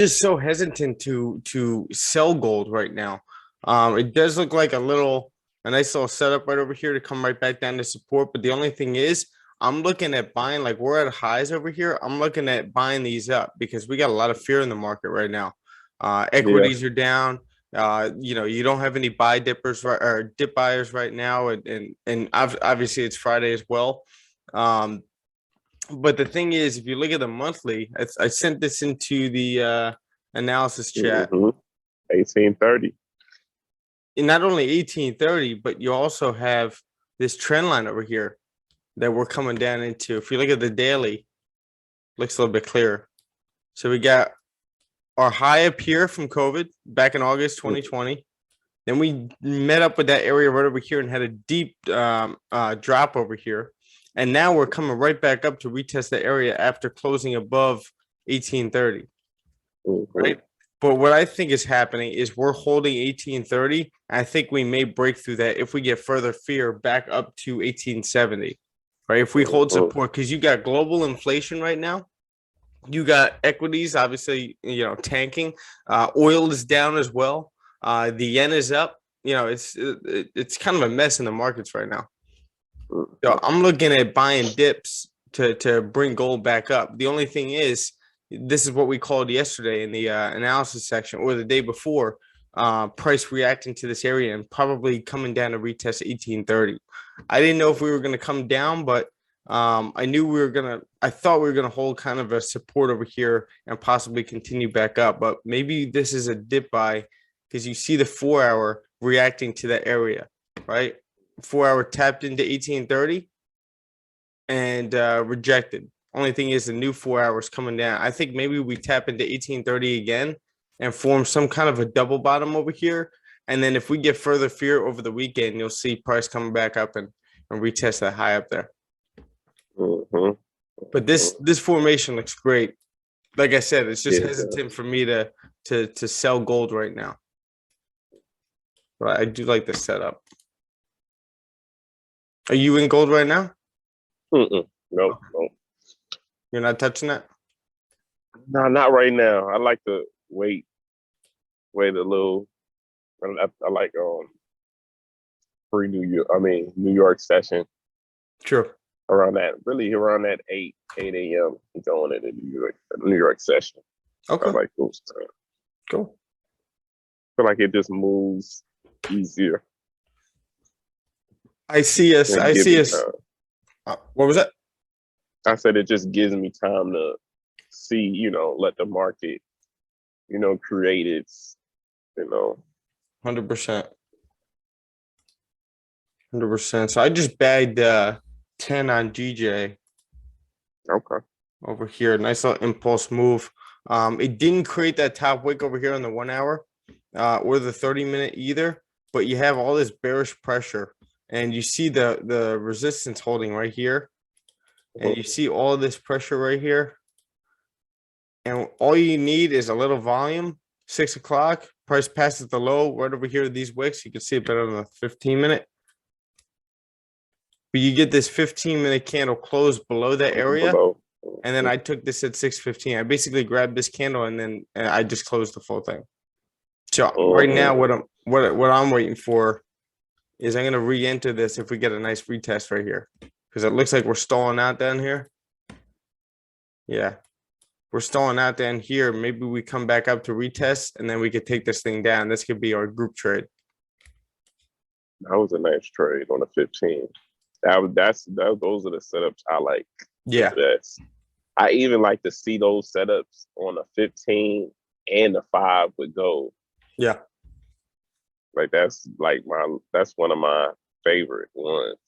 Just so hesitant to sell gold right now. It does look like a nice little setup right over here to come right back down to support. But the only thing is, I'm looking at buying, like we're at highs over here. I'm looking at buying these up because we got a lot of fear in the market right now. Yeah, Equities are down. You don't have any buy dippers or dip buyers right now, and obviously it's Friday as well. Um, but the thing is, if you look at the monthly, I sent this into the analysis chat. 1830. And not only 1830, but you also have this trend line over here that we're coming down into. If you look at the daily, looks a little bit clearer. So we got our high up here from COVID back in August 2020. Then we met up with that area right over here and had a deep drop over here. And now we're coming right back up to retest the area after closing above 1830, right? But what I think is happening is we're holding 1830. I think we may break through that if we get further fear back up to 1870, right? If we hold support, because you got global inflation right now. You got equities, obviously, tanking. Oil is down as well. The yen is up. It's kind of a mess in the markets right now. So I'm looking at buying dips to bring gold back up. The only thing is, this is what we called yesterday in the analysis section or the day before, price reacting to this area and probably coming down to retest 1830. I didn't know if we were going to come down, but I thought we were going to hold kind of a support over here and possibly continue back up. But maybe this is a dip buy because you see the 4-hour reacting to that area, right? 4-hour tapped into 1830 and rejected. Only thing is the new 4 hours coming down. I think maybe we tap into 1830 again and form some kind of a double bottom over here. And then if we get further fear over the weekend, you'll see price coming back up and retest that high up there. But this formation looks great. Like I said, it's just hesitant for me to sell gold right now. But I do like the setup. Are you in gold right now? Nope. You're not touching that? No, not right now. I like to wait a little. I like New York session. Sure. Around that 8 a.m. going into New York session. Okay. I like those times. Cool. I feel like it just moves easier. I see us. What was that? I said it just gives me time to see, let the market, create its, 100%. 100%. So I just bagged 10 on GJ. Okay. Over here. Nice little impulse move. It didn't create that top wick over here on the 1 hour or the 30-minute either, but you have all this bearish pressure and you see the resistance holding right here. And you see all this pressure right here. And all you need is a little volume. 6 o'clock, price passes the low right over here. These wicks, you can see it better on the 15-minute. But you get this 15-minute candle close below that area. And then I took this at 6:15. I basically grabbed this candle and then I just closed the full thing. So right now, what I'm waiting for is I'm gonna re-enter this if we get a nice retest right here. Because it looks like we're stalling out down here. Yeah. We're stalling out down here. Maybe we come back up to retest and then we could take this thing down. This could be our group trade. That was a nice trade on the 15. Those are the setups I like. Yeah. I even like to see those setups on the 15 and the 5 with gold. Yeah. Like that's one of my favorite ones.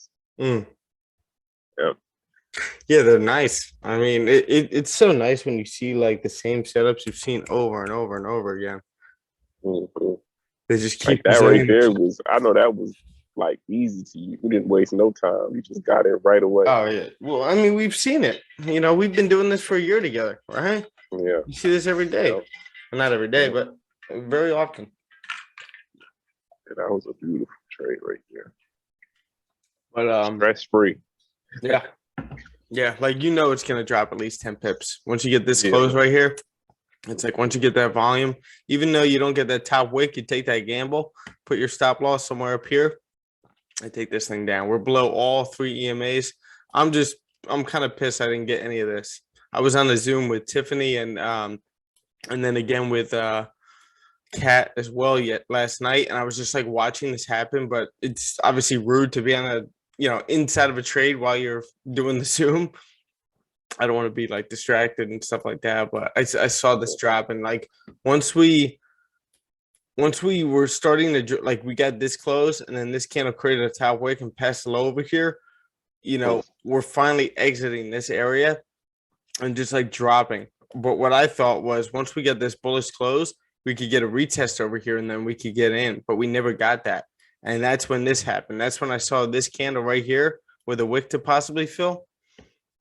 Yep. Yeah, they're nice. I mean, it's so nice when you see like the same setups you've seen over and over and over again. They just keep like that right there was. I know that was like easy to you. You didn't waste no time. You just got it right away. Oh yeah. Well, I mean, we've seen it. We've been doing this for a year together, right? Yeah. You see this every day. Yep. Well, not every day, but very often. Yeah, that was a beautiful trade right there. But stress free. Yeah, like it's gonna drop at least 10 pips once you get this close right here. It's like once you get that volume, even though you don't get that top wick, you take that gamble, put your stop loss somewhere up here. I take this thing down. We're below all 3 EMAs. I'm kind of pissed I didn't get any of this. I was on a Zoom with Tiffany and then again with Kat as well yet last night, and I was just like watching this happen. But it's obviously rude to be on a inside of a trade while you're doing the Zoom. I don't want to be like distracted and stuff like that. But I saw this drop, and like once we were starting to like we got this close, and then this candle created a top wick and passed low over here. We're finally exiting this area and just like dropping. But what I thought was once we get this bullish close, we could get a retest over here and then we could get in, but we never got that. And that's when this happened. That's when I saw this candle right here with a wick to possibly fill.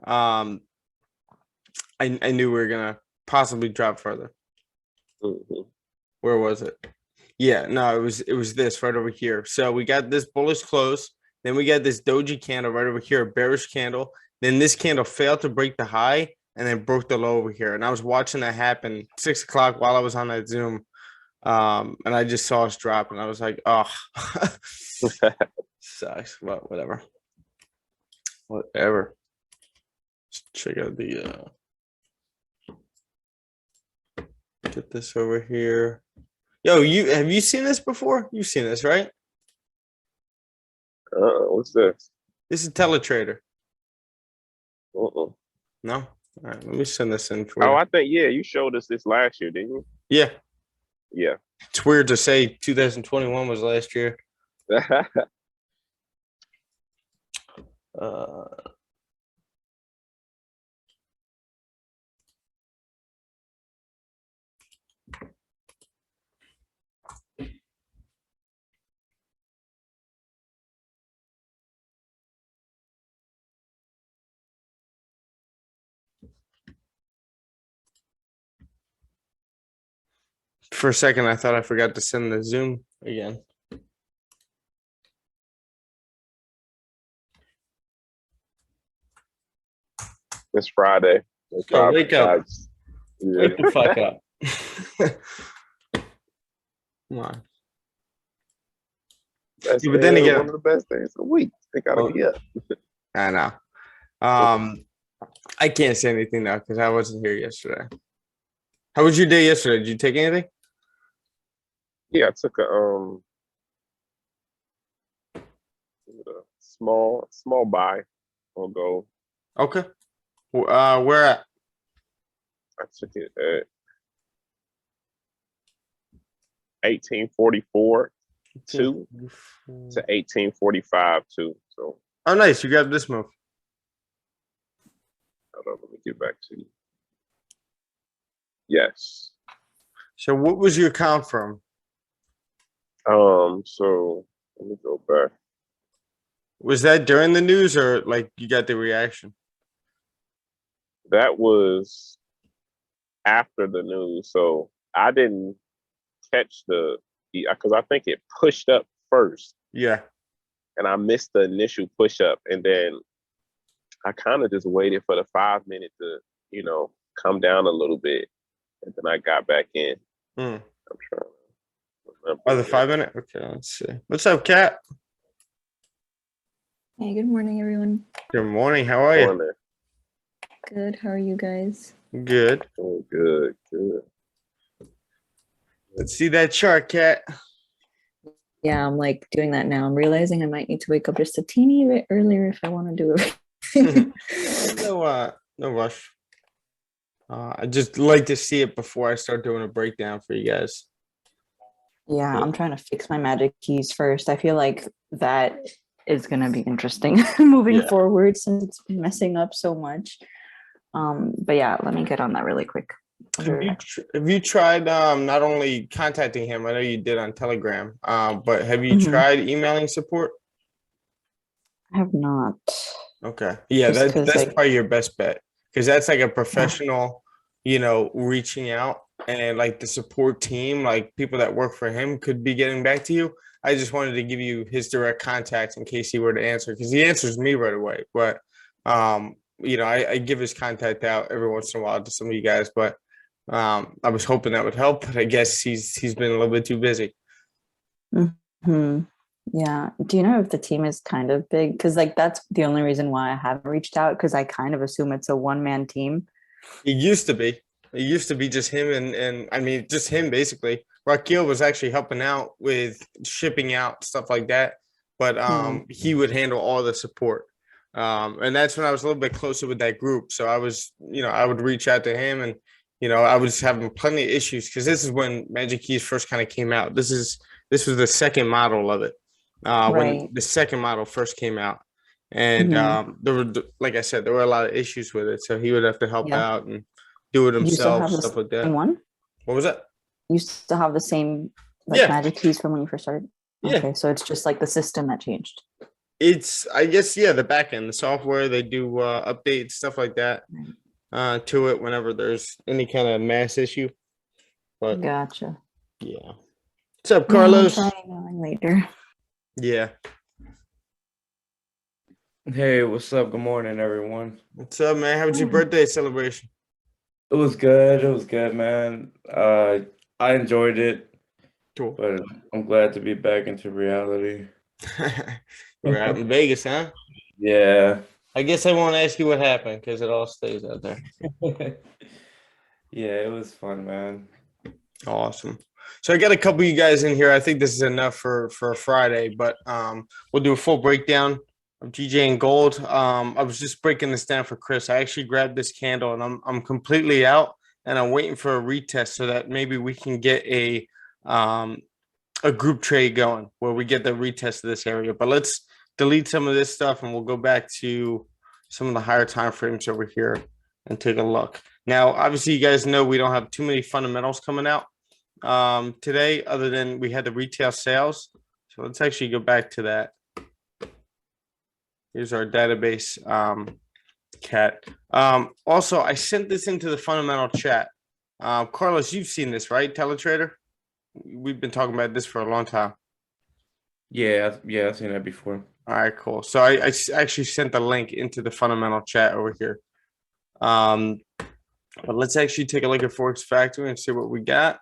I knew we were gonna possibly drop further. Mm-hmm. Where was it? Yeah, no, it was this right over here. So we got this bullish close, then we got this doji candle right over here, a bearish candle. Then this candle failed to break the high and then broke the low over here. And I was watching that happen 6 o'clock while I was on that Zoom. And I just saw us drop and I was like, oh, sucks, but whatever. Whatever. Let's check out the get this over here. Yo, have you seen this before? You've seen this, right? What's this? This is Teletrader. Uh-uh. No? All right, let me send this in for you. Oh, I think, yeah, you showed us this last year, didn't you? Yeah. Yeah. It's weird to say 2021 was last year. For a second, I thought I forgot to send the Zoom again. It's Friday. Oh, wake up. Yeah. Wake the fuck up. Come on. That's Yeah, but then again, one of the best days of the week. They gotta be up. I know. I can't say anything now because I wasn't here yesterday. How was your day yesterday? Did you take anything? Yeah, I took a small buy on gold. Okay. Where at? I took it at 1844 to 1845 too. So oh, nice. You got this move. hold on, let me get back to you. Yes. So what was your count from? So let me go back. Was that during the news or like you got the reaction? That was after the news. So I didn't catch because I think it pushed up first. Yeah. And I missed the initial push up. And then I kind of just waited for the 5 minute to, come down a little bit. And then I got back in. I'm trying to remember. Oh, the 5 minute? Okay, let's see. What's up, Kat? Hey, good morning, everyone. Good morning. How are you? Good. How are you guys? Good. Oh, good. Let's see that chart, Kat. Yeah, I'm like doing that now. I'm realizing I might need to wake up just a teeny bit earlier if I want to do it. No rush. I just like to see it before I start doing a breakdown for you guys. Yeah, I'm trying to fix my magic keys first. I feel like that is going to be interesting moving forward since it's been messing up so much. But yeah, let me get on that really quick. Have you tried not only contacting him? I know you did on Telegram, but have you tried emailing support? I have not. Okay. Yeah, that's probably your best bet because that's like a professional, reaching out and like the support team, like people that work for him could be getting back to you. I just wanted to give you his direct contact in case he were to answer because he answers me right away. But, I give his contact out every once in a while to some of you guys, but I was hoping that would help, but I guess he's been a little bit too busy. Mm-hmm. Yeah. Do you know if the team is kind of big? Because like that's the only reason why I haven't reached out, because I kind of assume it's a one-man team. It used to be. It used to be just him and I mean just him basically. Raquel was actually helping out with shipping out stuff like that, but he would handle all the support. And that's when I was a little bit closer with that group. So I was, I would reach out to him and I was having plenty of issues because this is when Magic Keys first kind of came out. This was the second model of it. When the second model first came out. And there were, like I said, there were a lot of issues with it. So he would have to help out and do it himself, stuff like that. One? What was that? You still have the same Magic Keys from when you first started? Yeah. Okay, so it's just like the system that changed. It's, I guess, the back end, the software, they do updates, stuff like that to it whenever there's any kind of mass issue. But gotcha. Yeah. What's up, Carlos? I'll try going later. Yeah. Hey, what's up? Good morning, everyone. What's up, man? How was your birthday celebration? It was good. It was good, man. I enjoyed it, Cool. but I'm glad to be back into reality. We're out in Vegas, huh? Yeah. I guess I won't ask you what happened because it all stays out there. Yeah, it was fun, man. Awesome. So I got a couple of you guys in here. I think this is enough for a Friday, but we'll do a full breakdown of GJ and gold. I was just breaking this down for Chris. I actually grabbed this candle and I'm completely out and I'm waiting for a retest so that maybe we can get a group trade going where we get the retest of this area. But let's delete some of this stuff and we'll go back to some of the higher time frames over here and take a look. Now, obviously, you guys know we don't have too many fundamentals coming out today, other than we had the retail sales. So let's actually go back to that. Here's our database cat. Also, I sent this into the fundamental chat. Carlos, you've seen this, right? Teletrader? We've been talking about this for a long time. Yeah, I've seen that before. All right, cool. So I actually sent the link into the fundamental chat over here. But let's actually take a look at Forex Factory and see what we got.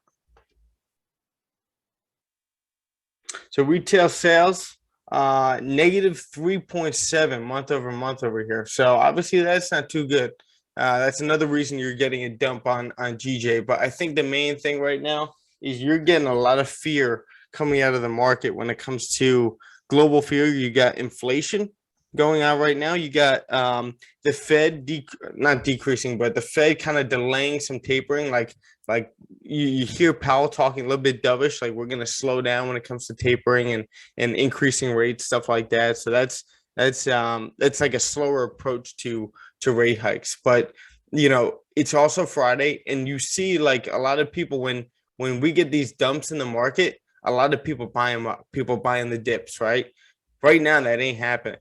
So retail sales, negative 3.7 month over month over here. So obviously that's not too good. That's another reason you're getting a dump on GJ. But I think the main thing right now is you're getting a lot of fear coming out of the market when it comes to global fear. You got inflation going on right now. You got the Fed not decreasing, but the Fed kind of delaying some tapering. Like you hear Powell talking a little bit dovish, like we're going to slow down when it comes to tapering and increasing rates, stuff like that. So that's like a slower approach to rate hikes. But it's also Friday, and you see like a lot of people when we get these dumps in the market, a lot of people buy them up. People buying the dips, right? Right now that ain't happening.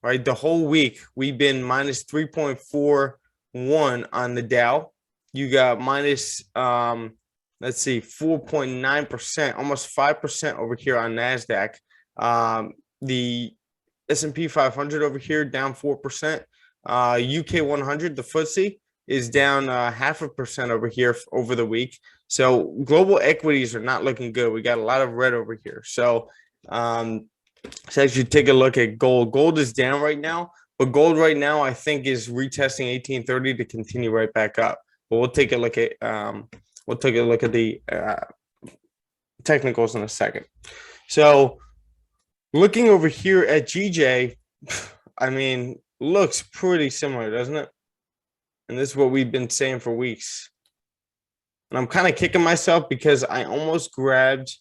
Right, the whole week we've been minus 3.41 on the Dow. You got minus 4.9%, almost 5% over here on NASDAQ. The S&P 500 over here down 4%. UK 100, the Ftse, is down 0.5% over here over the week. So global equities are not looking good. We got a lot of red over here. So let's actually take a look at gold. Gold is down right now, but gold right now I think is retesting 1830 to continue right back up. But we'll take a look at the technicals in a second. So looking over here at GJ, I mean, looks pretty similar, doesn't it? And this is what we've been saying for weeks. And I'm kind of kicking myself because I almost grabbed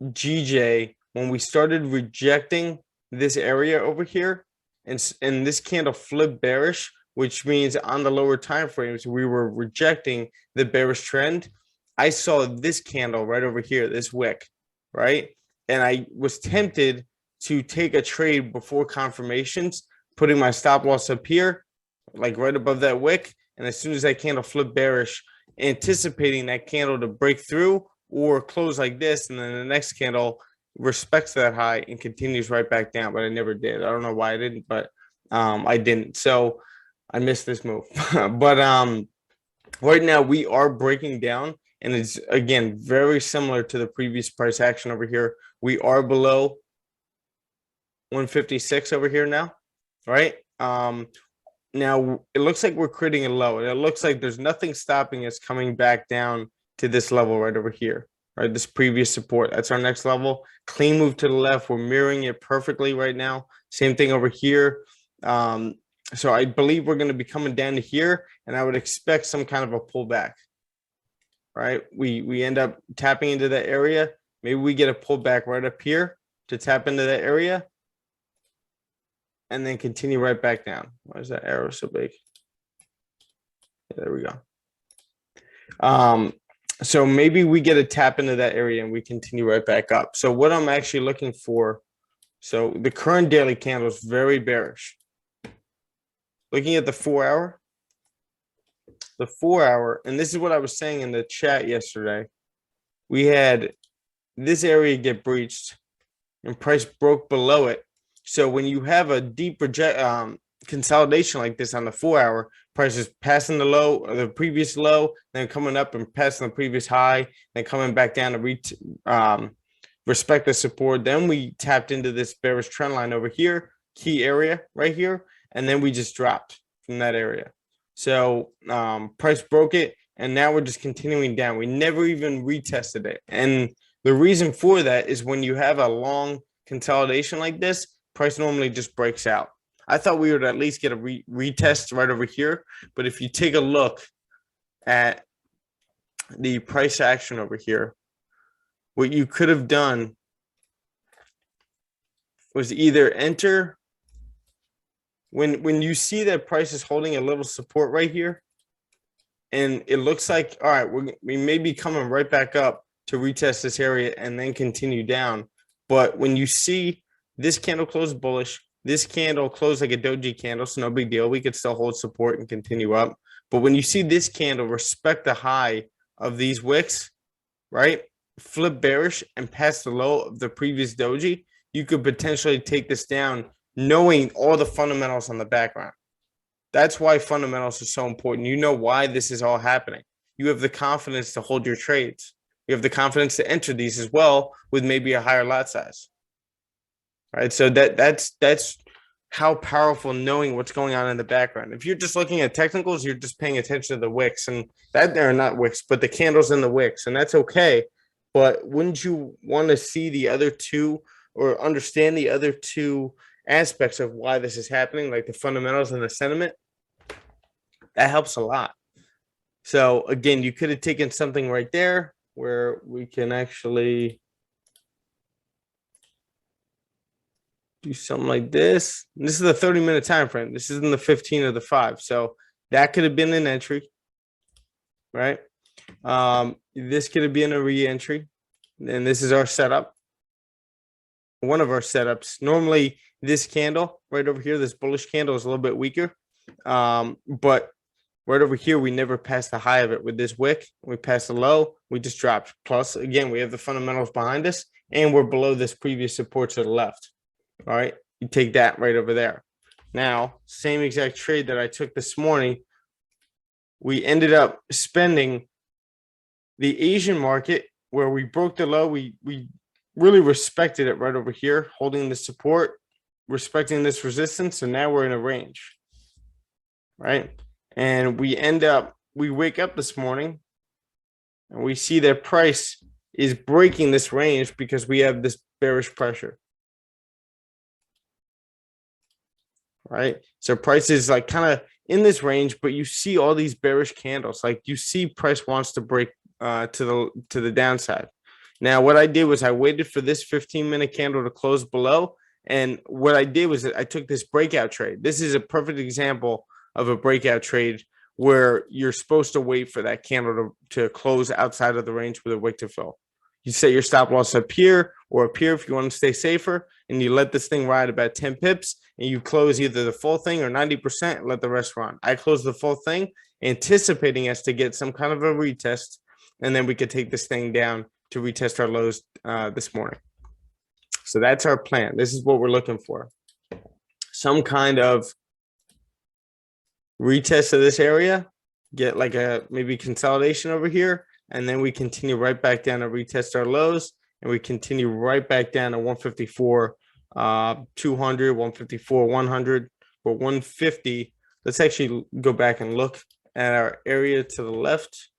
GJ when we started rejecting this area over here, and this candle flipped bearish, which means on the lower time frames we were rejecting the bearish trend. I saw this candle right over here, this wick, right? And I was tempted to take a trade before confirmations, putting my stop loss up here, like right above that wick. And as soon as that candle flipped bearish, anticipating that candle to break through or close like this, and then the next candle respects that high and continues right back down, but I never did. I don't know why I didn't, but I didn't. So I missed this move. But right now we are breaking down, and it's again very similar to the previous price action over here. We are below 156 over here now, right? Now it looks like we're creating a low, and it looks like there's nothing stopping us coming back down to this level right over here, right? This previous support, that's our next level. Clean move to the left. We're mirroring it perfectly right now. Same thing over here. So I believe we're going to be coming down to here, and I would expect some kind of a pullback, right? We end up tapping into that area. Maybe we get a pullback right up here to tap into that area, and then continue right back down. Why is that arrow so big? Yeah, there we go. So maybe we get a tap into that area and we continue right back up. So what I'm actually looking for, so the current daily candle is very bearish. Looking at the 4 hour, and this is what I was saying in the chat yesterday. We had this area get breached and price broke below it. So when you have a deep consolidation like this on the 4 hour, price is passing the low or the previous low, then coming up and passing the previous high, then coming back down to respect the support. Then we tapped into this bearish trend line over here, key area right here, and then we just dropped from that area. So price broke it, and now we're just continuing down. We never even retested it. And the reason for that is when you have a long consolidation like this, price normally just breaks out. I thought we would at least get a retest right over here. But if you take a look at the price action over here, what you could have done was either enter when you see that price is holding a little support right here, and it looks like, all right, we may be coming right back up to retest this area and then continue down. But when you see this candle close bullish, this candle closed like a doji candle, so no big deal. We could still hold support and continue up. But when you see this candle respect the high of these wicks, right, flip bearish and pass the low of the previous doji, you could potentially take this down knowing all the fundamentals on the background. That's why fundamentals are so important. You know why this is all happening. You have the confidence to hold your trades. You have the confidence to enter these as well with maybe a higher lot size. Right, so that's how powerful knowing what's going on in the background. If you're just looking at technicals, you're just paying attention to the wicks, and that they're not wicks, but the candles in the wicks, and that's okay. But wouldn't you want to see the other two or understand the other two aspects of why this is happening, like the fundamentals and the sentiment? That helps a lot. So again, you could have taken something right there where we can actually do something like this. And this is a 30-minute time frame. This isn't the 15 or the 5. So that could have been an entry, right? This could have been a re-entry. And this is our setup. One of our setups. Normally, this candle right over here, this bullish candle, is a little bit weaker. But right over here, we never passed the high of it with this wick. We passed the low. We just dropped. Plus, again, we have the fundamentals behind us, and we're below this previous support to the left. All right, you take that right over there. Now, same exact trade that I took this morning, we ended up spending the Asian market where we broke the low. We really respected it right over here, holding the support, respecting this resistance, and now we're in a range, right? And we wake up this morning and we see that price is breaking this range because we have this bearish pressure. Right, so price is like kind of in this range, but you see all these bearish candles. Like you see, price wants to break to the downside. Now, what I did was I waited for this 15-minute candle to close below, and what I did was I took this breakout trade. This is a perfect example of a breakout trade where you're supposed to wait for that candle to close outside of the range with a wick to fill. You set your stop loss up here or up here if you want to stay safer, and you let this thing ride about 10 pips, and you close either the full thing or 90% and let the rest run. I closed the full thing, anticipating us to get some kind of a retest, and then we could take this thing down to retest our lows this morning. So that's our plan. This is what we're looking for. Some kind of retest of this area, get like a maybe consolidation over here, and then we continue right back down to retest our lows, and we continue right back down to 154, 200, 154, 100, or 150. Let's actually go back and look at our area to the left.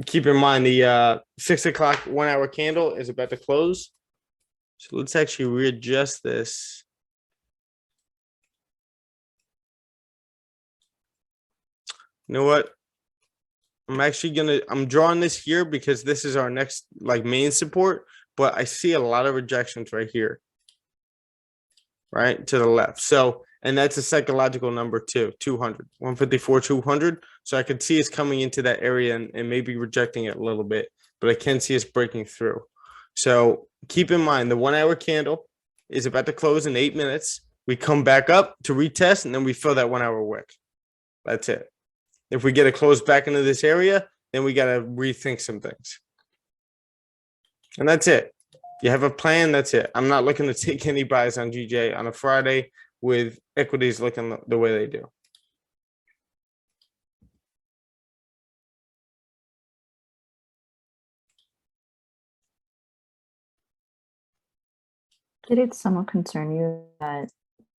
Keep in mind the 6 o'clock 1 hour candle is about to close. So let's actually readjust this. You know what? I'm drawing this here because this is our next like main support, but I see a lot of rejections right here. Right to the left. So, and that's a psychological number too, 200, 154, 200. So I could see us coming into that area and maybe rejecting it a little bit, but I can see us breaking through. So keep in mind the 1 hour candle is about to close in 8 minutes. We come back up to retest and then we fill that 1 hour wick. That's it. If we get a close back into this area, then we got to rethink some things. And that's it. You have a plan, that's it. I'm not looking to take any buys on GJ on a Friday with equities looking the way they do. Did it somewhat concern you that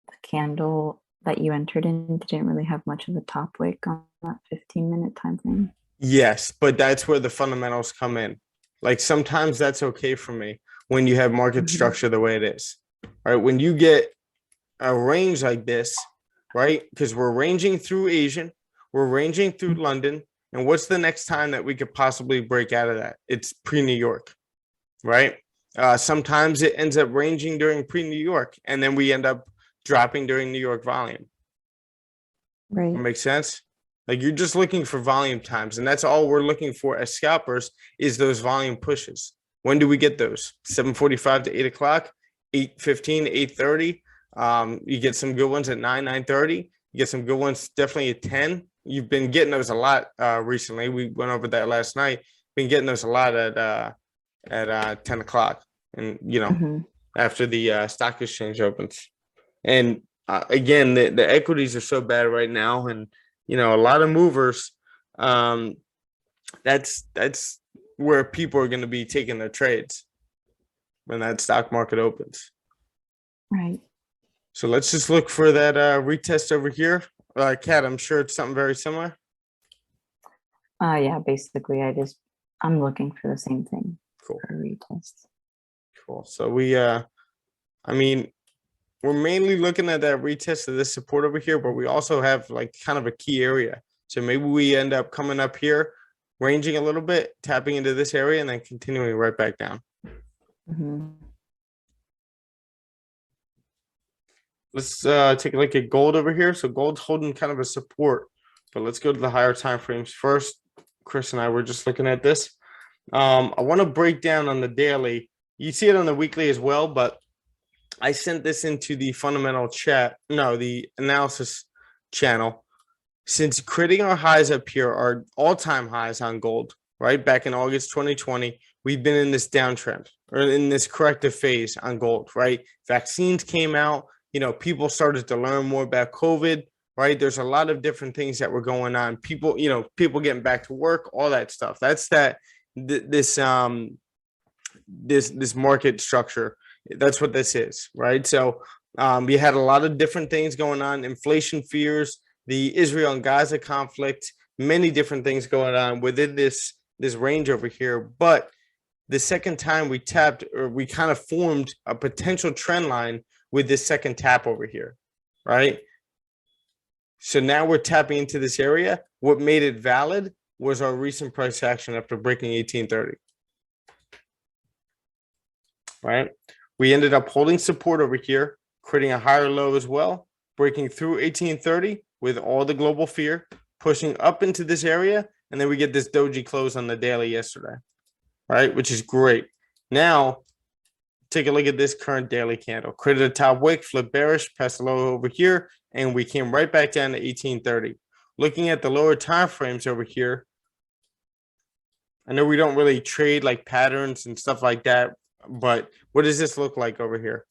the candle that you entered in didn't really have much of a top wick on that 15-minute time frame? Yes, but that's where the fundamentals come in. Like sometimes that's okay for me when you have market structure the way it is. Right? When you get a range like this, right? Because we're ranging through Asian, we're ranging through London, and what's the next time that we could possibly break out of that? It's pre-New York, right? Sometimes it ends up ranging during pre-New York, and then we end up dropping during New York volume. Right. That makes sense? Like you're just looking for volume times, and that's all we're looking for as scalpers is those volume pushes. When do we get those? 7:45 to 8 o'clock, 8:15 to 8:30. You get some good ones at 9, 9:30. You get some good ones definitely at 10. You've been getting those a lot recently. We went over that last night. Been getting those a lot at 10 o'clock, and after the stock exchange opens. And again, the equities are so bad right now, and a lot of movers. That's where people are going to be taking their trades when that stock market opens. Right. So let's just look for that retest over here. Kat, I'm sure it's something very similar. Yeah, basically I'm looking for the same thing. Cool. For a retest. Cool. So we're mainly looking at that retest of this support over here, but we also have like kind of a key area. So maybe we end up coming up here, ranging a little bit, tapping into this area, and then continuing right back down. Let's take a look at gold over here. So gold's holding kind of a support, but let's go to the higher time frames first. Chris and I were just looking at this. I want to break down on the daily. You see it on the weekly as well, but I sent this into the fundamental chat. No, the analysis channel. Since creating our highs up here, our all-time highs on gold, right? Back in August 2020, we've been in this downtrend or in this corrective phase on gold, right? Vaccines came out, people started to learn more about COVID, right? There's a lot of different things that were going on. People getting back to work, all that stuff. That's this market structure. That's what this is, right? So we had a lot of different things going on, inflation fears, the Israel and Gaza conflict, many different things going on within this range over here. But the second time we tapped, or we kind of formed a potential trend line with this second tap over here, right? So now we're tapping into this area. What made it valid was our recent price action after breaking 1830, right? We ended up holding support over here, creating a higher low as well, breaking through 1830 with all the global fear, pushing up into this area, and then we get this doji close on the daily yesterday, right? Which is great. Now, take a look at this current daily candle. Created a top wick, flip bearish, passed the low over here, and we came right back down to 1830. Looking at the lower time frames over here, I know we don't really trade like patterns and stuff like that, but what does this look like over here?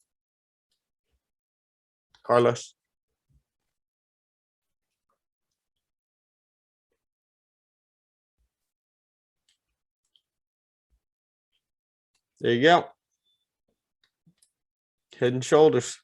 Carlos? There you go. Head and shoulders.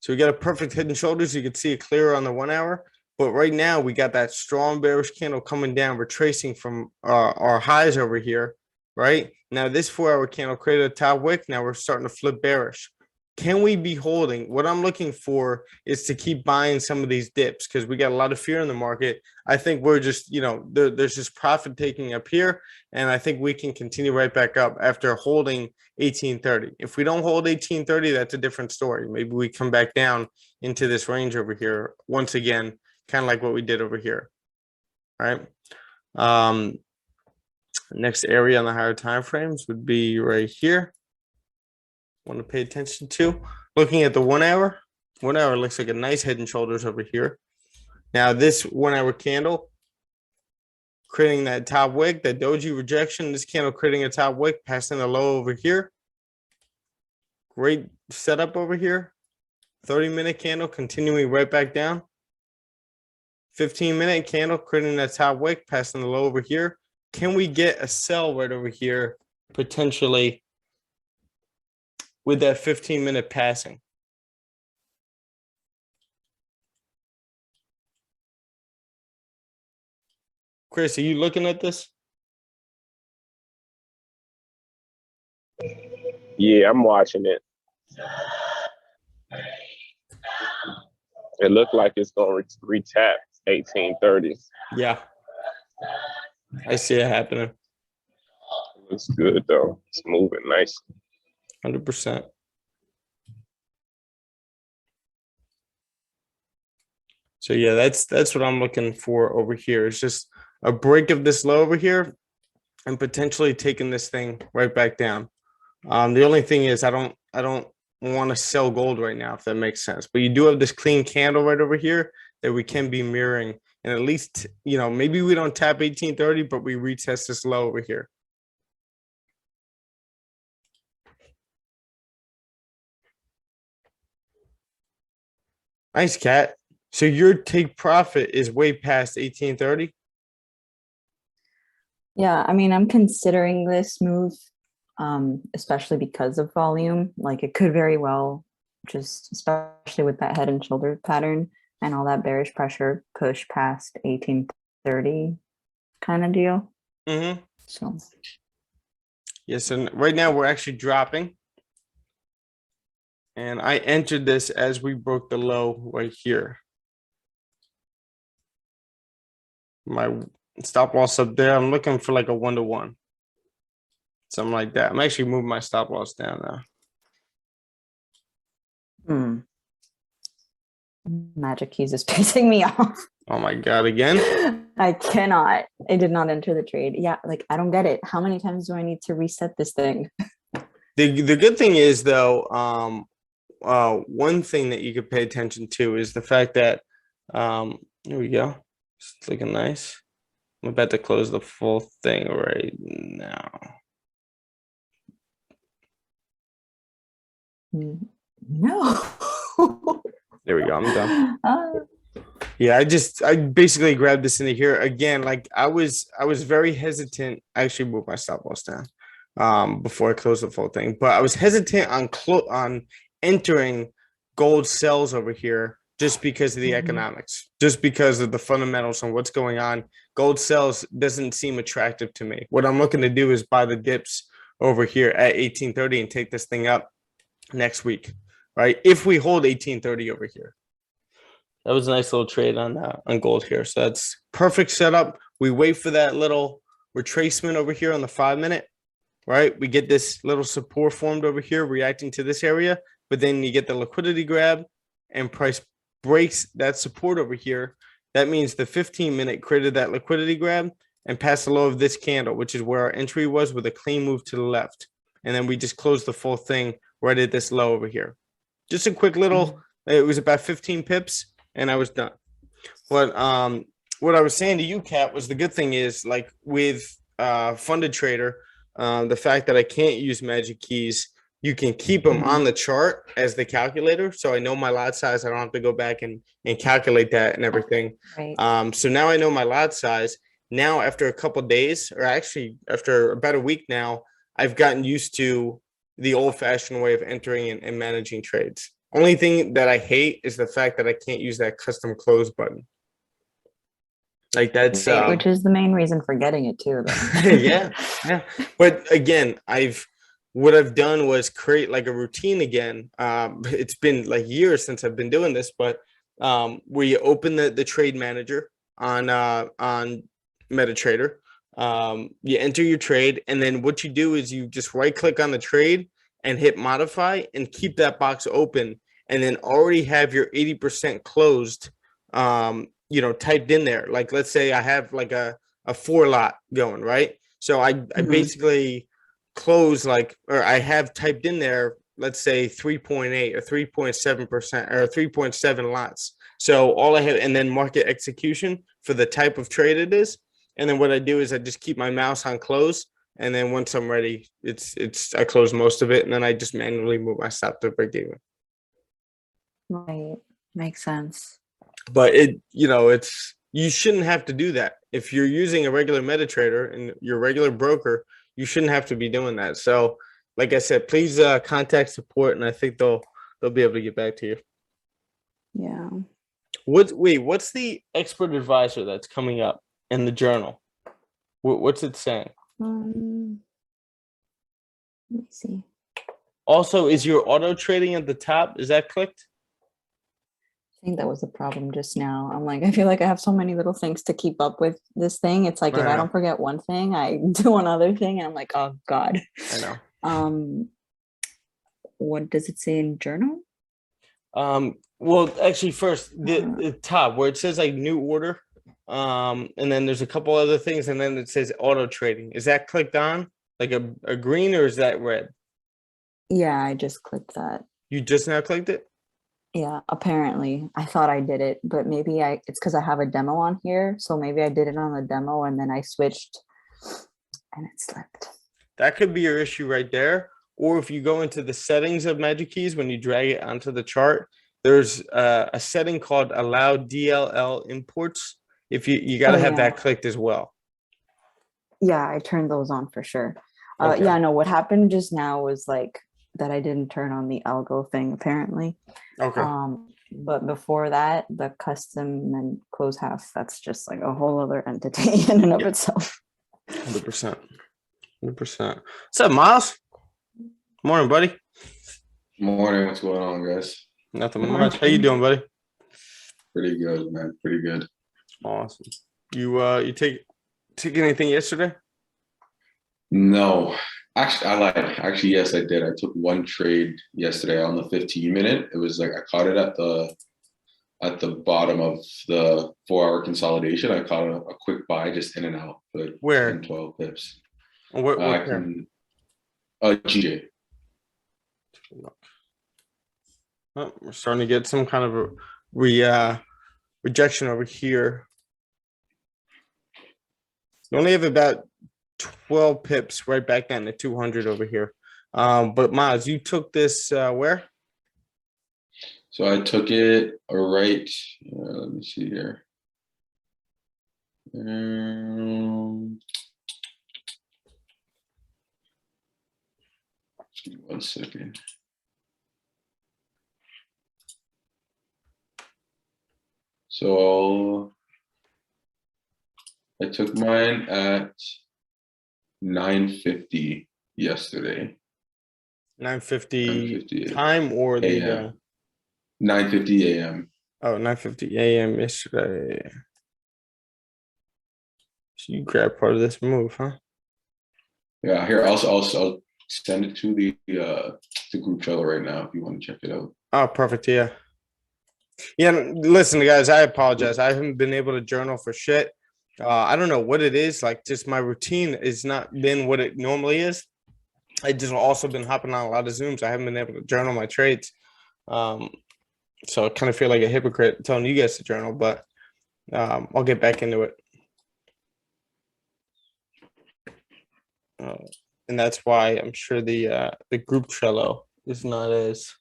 So we got a perfect head and shoulders. You can see it clearer on the 1 hour. But right now we got that strong bearish candle coming down, retracing from our highs over here, right? Now this 4 hour candle created a top wick. Now we're starting to flip bearish. Can we be holding? What I'm looking for is to keep buying some of these dips because we got a lot of fear in the market. I think we're just, there's just profit taking up here. And I think we can continue right back up after holding 1830. If we don't hold 1830, that's a different story. Maybe we come back down into this range over here once again, kind of like what we did over here. All right. Next area on the higher time frames would be right here. Want to pay attention to. Looking at the 1 hour. 1 hour looks like a nice head and shoulders over here. Now this 1 hour candle creating that top wick, that doji rejection. This candle creating a top wick, passing the low over here. Great setup over here. 30-minute candle continuing right back down. 15-minute candle creating that top wick, passing the low over here. Can we get a sell right over here potentially with that 15-minute passing? Chris, are you looking at this? Yeah, I'm watching it. It looked like it's going to retap 1830. Yeah. I see it happening. Looks good, though. It's moving nice. 100%. So yeah, that's what I'm looking for over here. It's just a break of this low over here and potentially taking this thing right back down. The only thing is I don't want to sell gold right now, if that makes sense. But you do have this clean candle right over here that we can be mirroring. And at least, maybe we don't tap 1830, but we retest this low over here. Nice, Cat. So your take profit is way past 1830? Yeah, I mean, I'm considering this move, especially because of volume. Like it could very well, just especially with that head and shoulder pattern and all that bearish pressure, push past 1830 kind of deal. Mm-hmm. So yes, and right now we're actually dropping. And I entered this as we broke the low right here. My stop loss up there. I'm looking for like a 1-to-1. Something like that. I'm actually moving my stop loss down now. Magic keys is pissing me off. Oh my God, again? I cannot. I did not enter the trade. Yeah, like I don't get it. How many times do I need to reset this thing? The good thing is though, one thing that you could pay attention to is the fact that here we go. It's looking nice. I'm about to close the full thing right now. No. There we go. I'm done. Yeah, I basically grabbed this into here again. Like I was very hesitant. I actually moved my stop loss down before I closed the full thing, but I was hesitant on entering gold sells over here just because of the economics, just because of the fundamentals and what's going on. Gold sells doesn't seem attractive to me. What I'm looking to do is buy the dips over here at 1830 and take this thing up next week, right? If we hold 1830 over here. That was a nice little trade on gold here. So that's perfect setup. We wait for that little retracement over here on the 5-minute, right? We get this little support formed over here reacting to this area, but then you get the liquidity grab and price breaks that support over here. That means the 15-minute created that liquidity grab and passed the low of this candle, which is where our entry was with a clean move to the left. And then we just closed the full thing right at this low over here. Just a quick little, it was about 15 pips. And I was done. But what I was saying to you, Kat, was the good thing is like with funded trader, the fact that I can't use magic keys, you can keep them on the chart as the calculator. So I know my lot size. I don't have to go back and calculate that and everything. Right. So now I know my lot size. Now after a couple of days, or actually after about a week now, I've gotten used to the old-fashioned way of entering and managing trades. Only thing that I hate is the fact that I can't use that custom close button. Like that's which is the main reason for getting it too, though. yeah. But again, what I've done was create like a routine again. It's been like years since I've been doing this, but where you open the trade manager on MetaTrader, you enter your trade, and then what you do is you just right click on the trade and hit modify and keep that box open, and then already have your 80% closed typed in there. Like let's say I have like a 4 lot going, right? So I basically close or I have typed in there, let's say 3.8 or 3.7% or 3.7 lots. So all I have, and then market execution for the type of trade it is. And then what I do is I just keep my mouse on close. And then once I'm ready, I close most of it. And then I just manually move my stop to break even. Right. Makes sense. But you shouldn't have to do that. If you're using a regular MetaTrader and your regular broker, you shouldn't have to be doing that. So like I said, please contact support, and I think they'll be able to get back to you. Yeah. What's the expert advisor that's coming up in the journal? What's it saying? Let me see. Also, is your auto trading at the top? Is that clicked? I think that was the problem just now. I'm like, I feel like I have so many little things to keep up with this thing. It's like if I don't forget one thing, I do another thing, and I'm like, oh God. I know. What does it say in journal? Well, actually, first the top where it says like new order, and then there's a couple other things, and then it says auto trading. Is that clicked on like a green, or is that red? Yeah, I just clicked that. You just now clicked it? Yeah, apparently. I thought I did it, but maybe it's because I have a demo on here. So maybe I did it on the demo and then I switched and it slipped. That could be your issue right there. Or if you go into the settings of Magic Keys, when you drag it onto the chart, there's a setting called allow DLL imports. If you got to have that clicked as well. Yeah, I turned those on for sure. Okay. Yeah, no, what happened just now was like that I didn't turn on the algo thing apparently. Okay. But before that, the custom and close half, that's just like a whole other entity in and of itself. 100%. 100%. What's up, Miles? Morning, buddy. Morning. What's going on, guys? Nothing much. How you doing, buddy? Pretty good, man. Pretty good. Awesome. You take anything yesterday? No, actually, I lied. Actually, yes, I did. I took one trade yesterday on the 15-minute. It was like I caught it at the bottom of the 4-hour consolidation. I caught a quick buy just in and out, but where 10, 12 pips. What GJ. Oh, we're starting to get some kind of a rejection over here. You only have about 12 pips right back down to 200 over here. But Miles, you took this where? So I took it right. Let me see here. Give me 1 second. So I took mine at 9:50 yesterday. 9:50 time or the 9:50 a.m. Oh, 9:50 a.m. yesterday. So you grabbed part of this move, huh? Yeah, here I'll send it to the group trailer right now if you want to check it out. Oh, perfect. Yeah. Listen, guys, I apologize. I haven't been able to journal for shit. I don't know what it is. Like, just my routine has not been what it normally is. I just also been hopping on a lot of Zooms. I haven't been able to journal my trades. So I kind of feel like a hypocrite telling you guys to journal, but I'll get back into it. And that's why I'm sure the group Trello is not as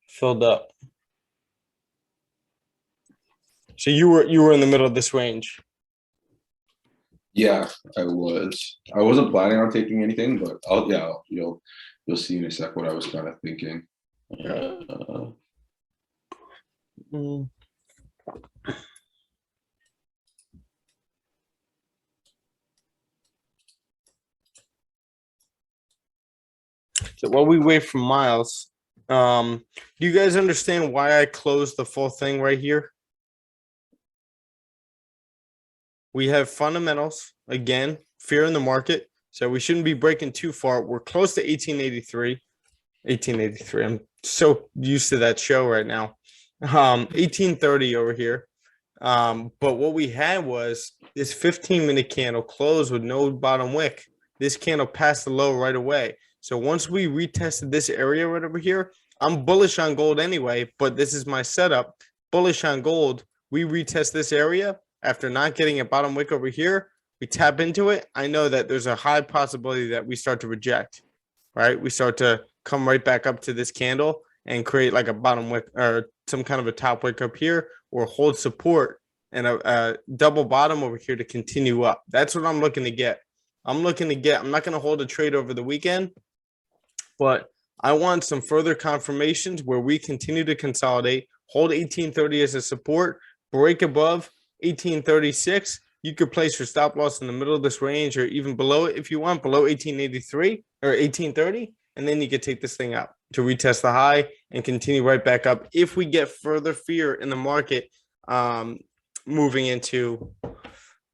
filled up. So you were in the middle of this range. Yeah, I was. I wasn't planning on taking anything, but you'll see in a sec what I was kind of thinking. Mm. So while we wait for Miles, do you guys understand why I closed the full thing right here? We have fundamentals, again, fear in the market. So we shouldn't be breaking too far. We're close to 1883. 1883. I'm so used to that show right now. 1830 over here. But what we had was this 15-minute candle closed with no bottom wick. This candle passed the low right away. So once we retested this area right over here, I'm bullish on gold anyway, but this is my setup. Bullish on gold. We retest this area after not getting a bottom wick over here. We tap into it. I know that there's a high possibility that we start to reject, right? We start to come right back up to this candle and create like a bottom wick or some kind of a top wick up here, or hold support and a double bottom over here to continue up. That's what I'm looking to get. I'm not going to hold a trade over the weekend, but I want some further confirmations where we continue to consolidate, hold 1830 as a support, break above 1836. You could place your stop loss in the middle of this range or even below it if you want, below 1883 or 1830. And then you could take this thing up to retest the high and continue right back up if we get further fear in the market moving into,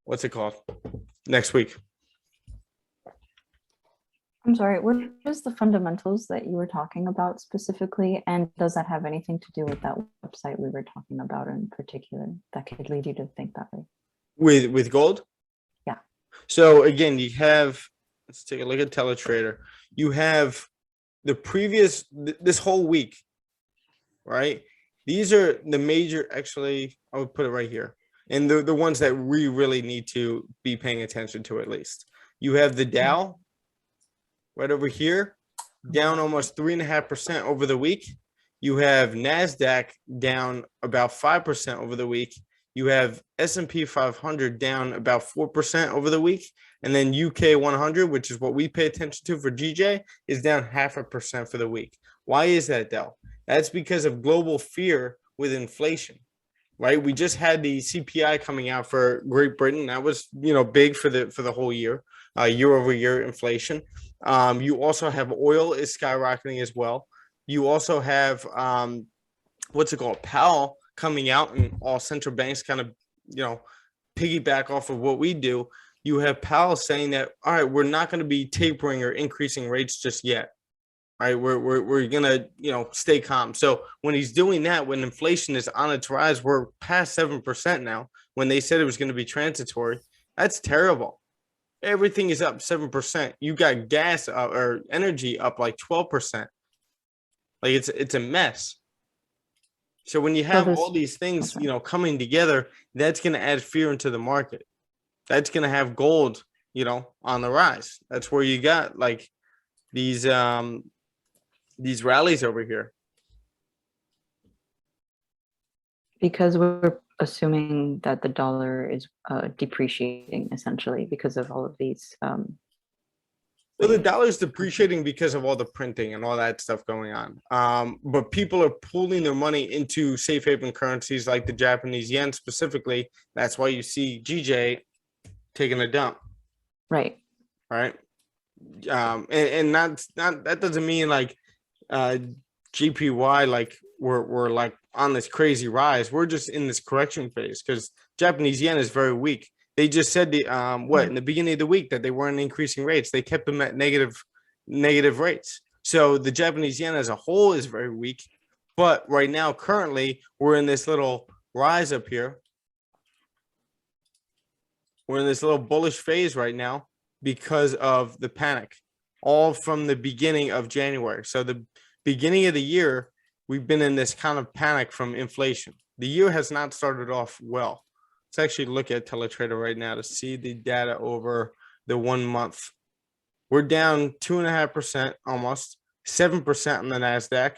what's it called, next week. I'm sorry, what is the fundamentals that you were talking about specifically? And does that have anything to do with that website we were talking about in particular that could lead you to think that way? With gold? Yeah. So again, you have, let's take a look at teletrader. You have the previous, this whole week, right? These are the major, actually, I would put it right here. And the ones that we really need to be paying attention to at least. You have the Dow right over here, down almost 3.5% over the week. You have NASDAQ down about 5% over the week. You have S&P 500 down about 4% over the week. And then UK 100, which is what we pay attention to for GJ, is down 0.5% for the week. Why is that, Del? That's because of global fear with inflation, right? We just had the CPI coming out for Great Britain. That was, big for the whole year, year over year inflation. You also have oil is skyrocketing as well. You also have, Powell coming out, and all central banks kind of, piggyback off of what we do. You have Powell saying that, all right, we're not going to be tapering or increasing rates just yet. All right, we're gonna, stay calm. So when he's doing that, when inflation is on its rise, we're past 7% now. When they said it was going to be transitory, that's terrible. Everything is up 7%. You got gas or energy up like 12%. Like it's a mess. So when you have all these things, coming together, that's going to add fear into the market. That's going to have gold, on the rise. That's where you got like these rallies over here. Because we're assuming that the dollar is depreciating essentially because of all of these. Well, the dollar is depreciating because of all the printing and all that stuff going on. But people are pulling their money into safe haven currencies like the Japanese yen specifically. That's why you see GJ taking a dump. Right. Right. And not that doesn't mean like JPY like we're like on this crazy rise. We're just in this correction phase because Japanese yen is very weak. They just said in the beginning of the week that they weren't increasing rates. They kept them at negative rates. So the Japanese yen as a whole is very weak. But right now, currently, we're in this little rise up here. We're in this little bullish phase right now because of the panic, all from the beginning of January. So the beginning of the year, we've been in this kind of panic from inflation. The year has not started off well. Let's actually look at teletrader right now to see the data over the 1 month. We're down 2.5%, almost 7% on the NASDAQ,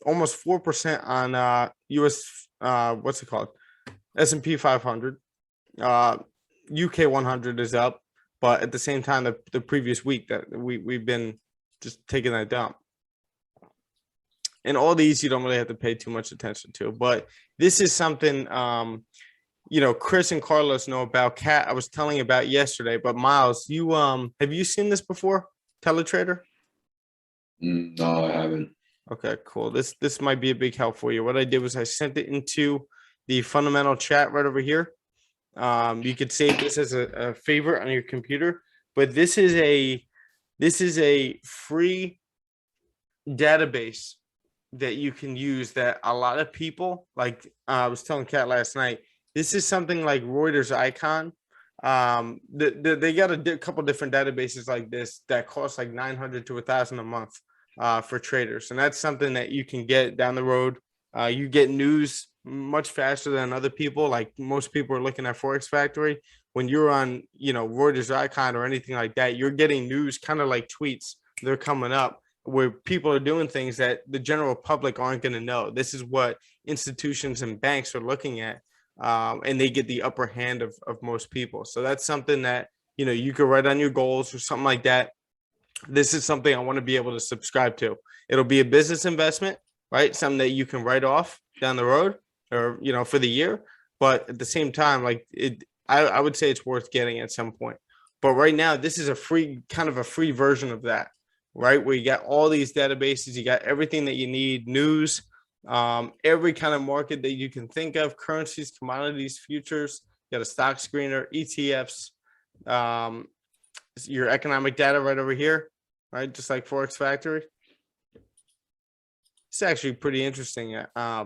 almost 4% on US, S&P 500. UK 100 is up, but at the same time, the previous week that we've been just taking that dump. And all these you don't really have to pay too much attention to, but this is something Chris and Carlos know about. Cat, I was telling about yesterday, but Miles, you have you seen this before? Teletrader? No, I haven't. Okay, cool. This might be a big help for you. What I did was I sent it into the fundamental chat right over here. You could save this as a favorite on your computer, but this is a free database that you can use that a lot of people, like I was telling Kat last night, this is something like Reuters Icon. They got a couple different databases like this that cost like $900 to $1,000 a month for traders, and that's something that you can get down the road. You get news much faster than other people. Like most people are looking at Forex Factory. When you're on, Reuters Icon or anything like that, you're getting news kind of like tweets. They're coming up where people are doing things that the general public aren't going to know. This is what institutions and banks are looking at, and they get the upper hand of most people. So that's something that, you could write on your goals or something like that. This is something I want to be able to subscribe to. It'll be a business investment, right? Something that you can write off down the road or, for the year. But at the same time, like I would say it's worth getting at some point. But right now, this is a free version of that, right? Where you got all these databases, you got everything that you need, news, every kind of market that you can think of, currencies, commodities, futures, you got a stock screener, ETFs, your economic data right over here, right? Just like Forex Factory. It's actually pretty interesting. I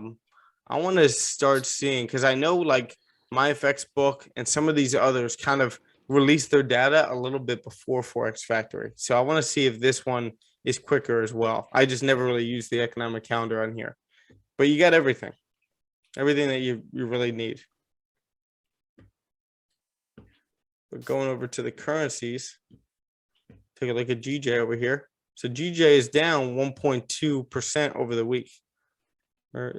want to start seeing, because I know like MyFX book and some of these others kind of release their data a little bit before Forex Factory. So I want to see if this one is quicker as well. I just never really used the economic calendar on here, but you got everything that you really need. But going over to the currencies, take a look at GJ over here. So GJ is down 1.2% over the week. Here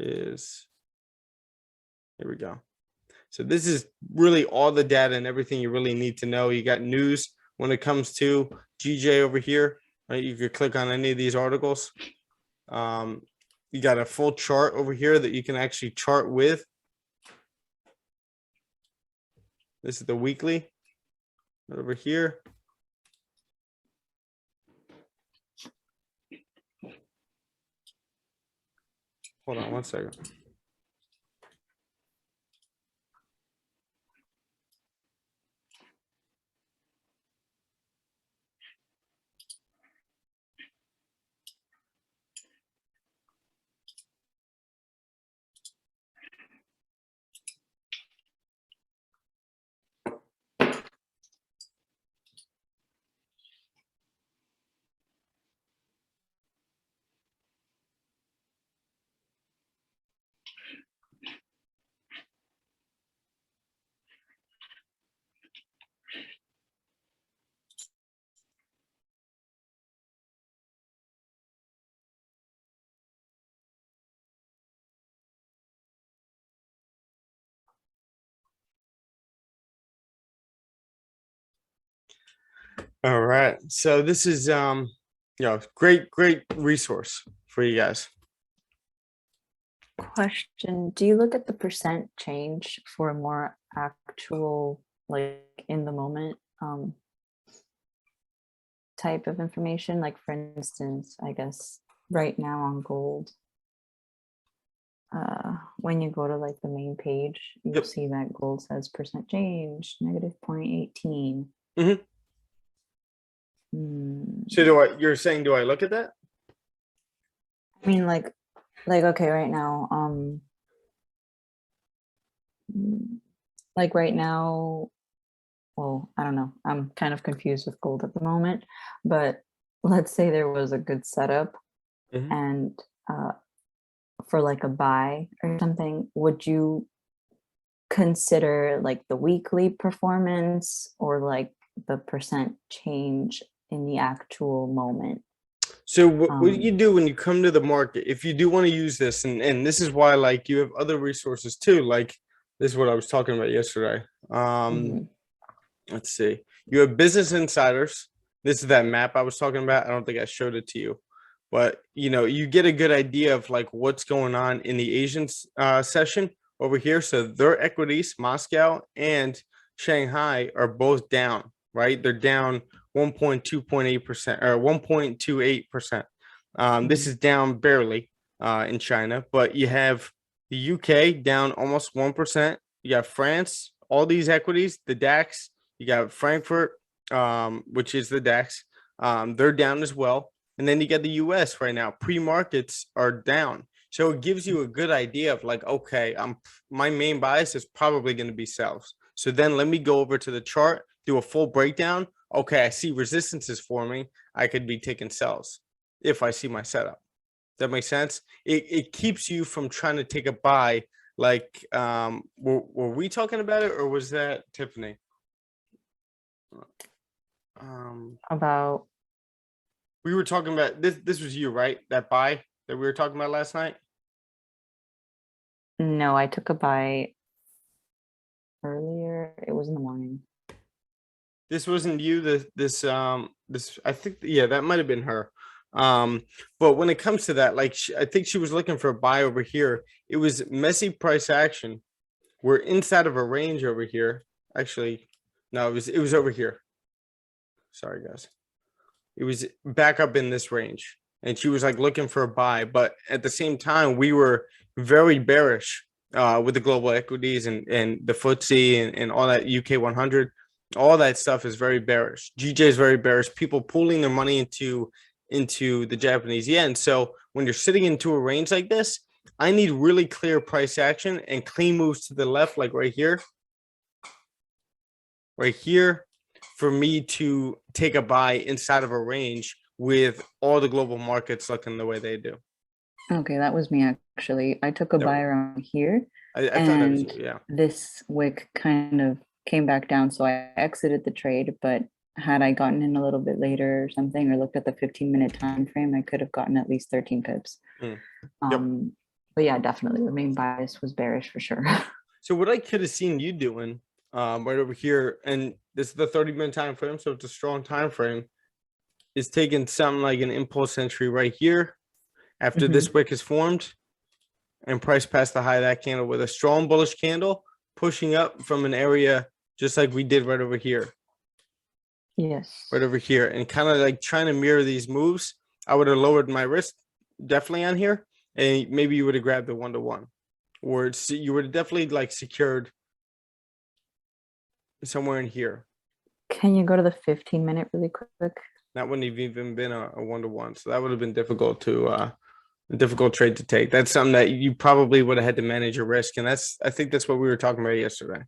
we go. So this is really all the data and everything you really need to know. You got news when it comes to GJ over here, right? You could click on any of these articles. You got a full chart over here that you can actually chart with. This is the weekly right over here. Hold on one second. All right. So this is great resource for you guys. Question: do you look at the percent change for a more actual, like in the moment type of information? Like for instance, I guess right now on gold, when you go to like the main page, you'll see that gold says percent change negative 0.18. Mm-hmm. So you're saying, do I look at that? I mean, like okay, right now, like right now, well, I don't know. I'm kind of confused with gold at the moment, but let's say there was a good setup and for like a buy or something, would you consider like the weekly performance or like the percent change in the actual moment? So what do you do when you come to the market? If you do want to use this, and this is why like you have other resources too, like this is what I was talking about yesterday. let's see. You have business insiders. This is that map I was talking about. I don't think I showed it to you, but you get a good idea of like what's going on in the Asian session over here. So their equities, Moscow and Shanghai, are both down, right? They're down 1.28% or 1.28%. This is down barely in China, but you have the UK down almost 1%. You got France, all these equities, the DAX. You got Frankfurt, which is the DAX. They're down as well. And then you got the US right now. Pre-markets are down. So it gives you a good idea of like, okay, my main bias is probably going to be sells. So then let me go over to the chart, do a full breakdown. Okay, I see resistance is forming. I could be taking sells if I see my setup. That makes sense. It keeps you from trying to take a buy. Like, were we talking about it, or was that Tiffany? About we were talking about this. This was you, right? That buy that we were talking about last night. no, I took a buy earlier. It was in the morning. This wasn't you. This I think, yeah, that might have been her. But when it comes to that, like, I think she was looking for a buy over here. It was messy price action. We're inside of a range over here. Actually, no, it was over here. Sorry, guys. It was back up in this range, and she was like looking for a buy. But at the same time, we were very bearish with the global equities and the Ftse and all that UK 100. All that stuff is very bearish. GJ is very bearish. People pulling their money into the Japanese yen. So when you're sitting into a range like this, I need really clear price action and clean moves to the left, like right here, for me to take a buy inside of a range with all the global markets looking the way they do. Okay, that was me actually. I took a buy around here. I thought that was you, yeah. This wick kind of came back down, so I exited the trade. But had I gotten in a little bit later or something, or looked at the 15-minute time frame, I could have gotten at least 13 pips. Yep. But yeah, definitely the main bias was bearish for sure. So what I could have seen you doing right over here, and this is the 30-minute time frame, so it's a strong time frame, is taking something like an impulse entry right here after this wick is formed and price past the high of that candle with a strong bullish candle pushing up from an area just like we did right over here. Yes. Right over here, and kind of like trying to mirror these moves. I would have lowered my risk definitely on here, and maybe you would have grabbed the 1-to-1, or you would have definitely like secured somewhere in here. Can you go to the 15-minute really quick? That wouldn't have even been a 1-to-1, so that would have been difficult to a difficult trade to take. That's something that you probably would have had to manage your risk, and I think that's what we were talking about yesterday.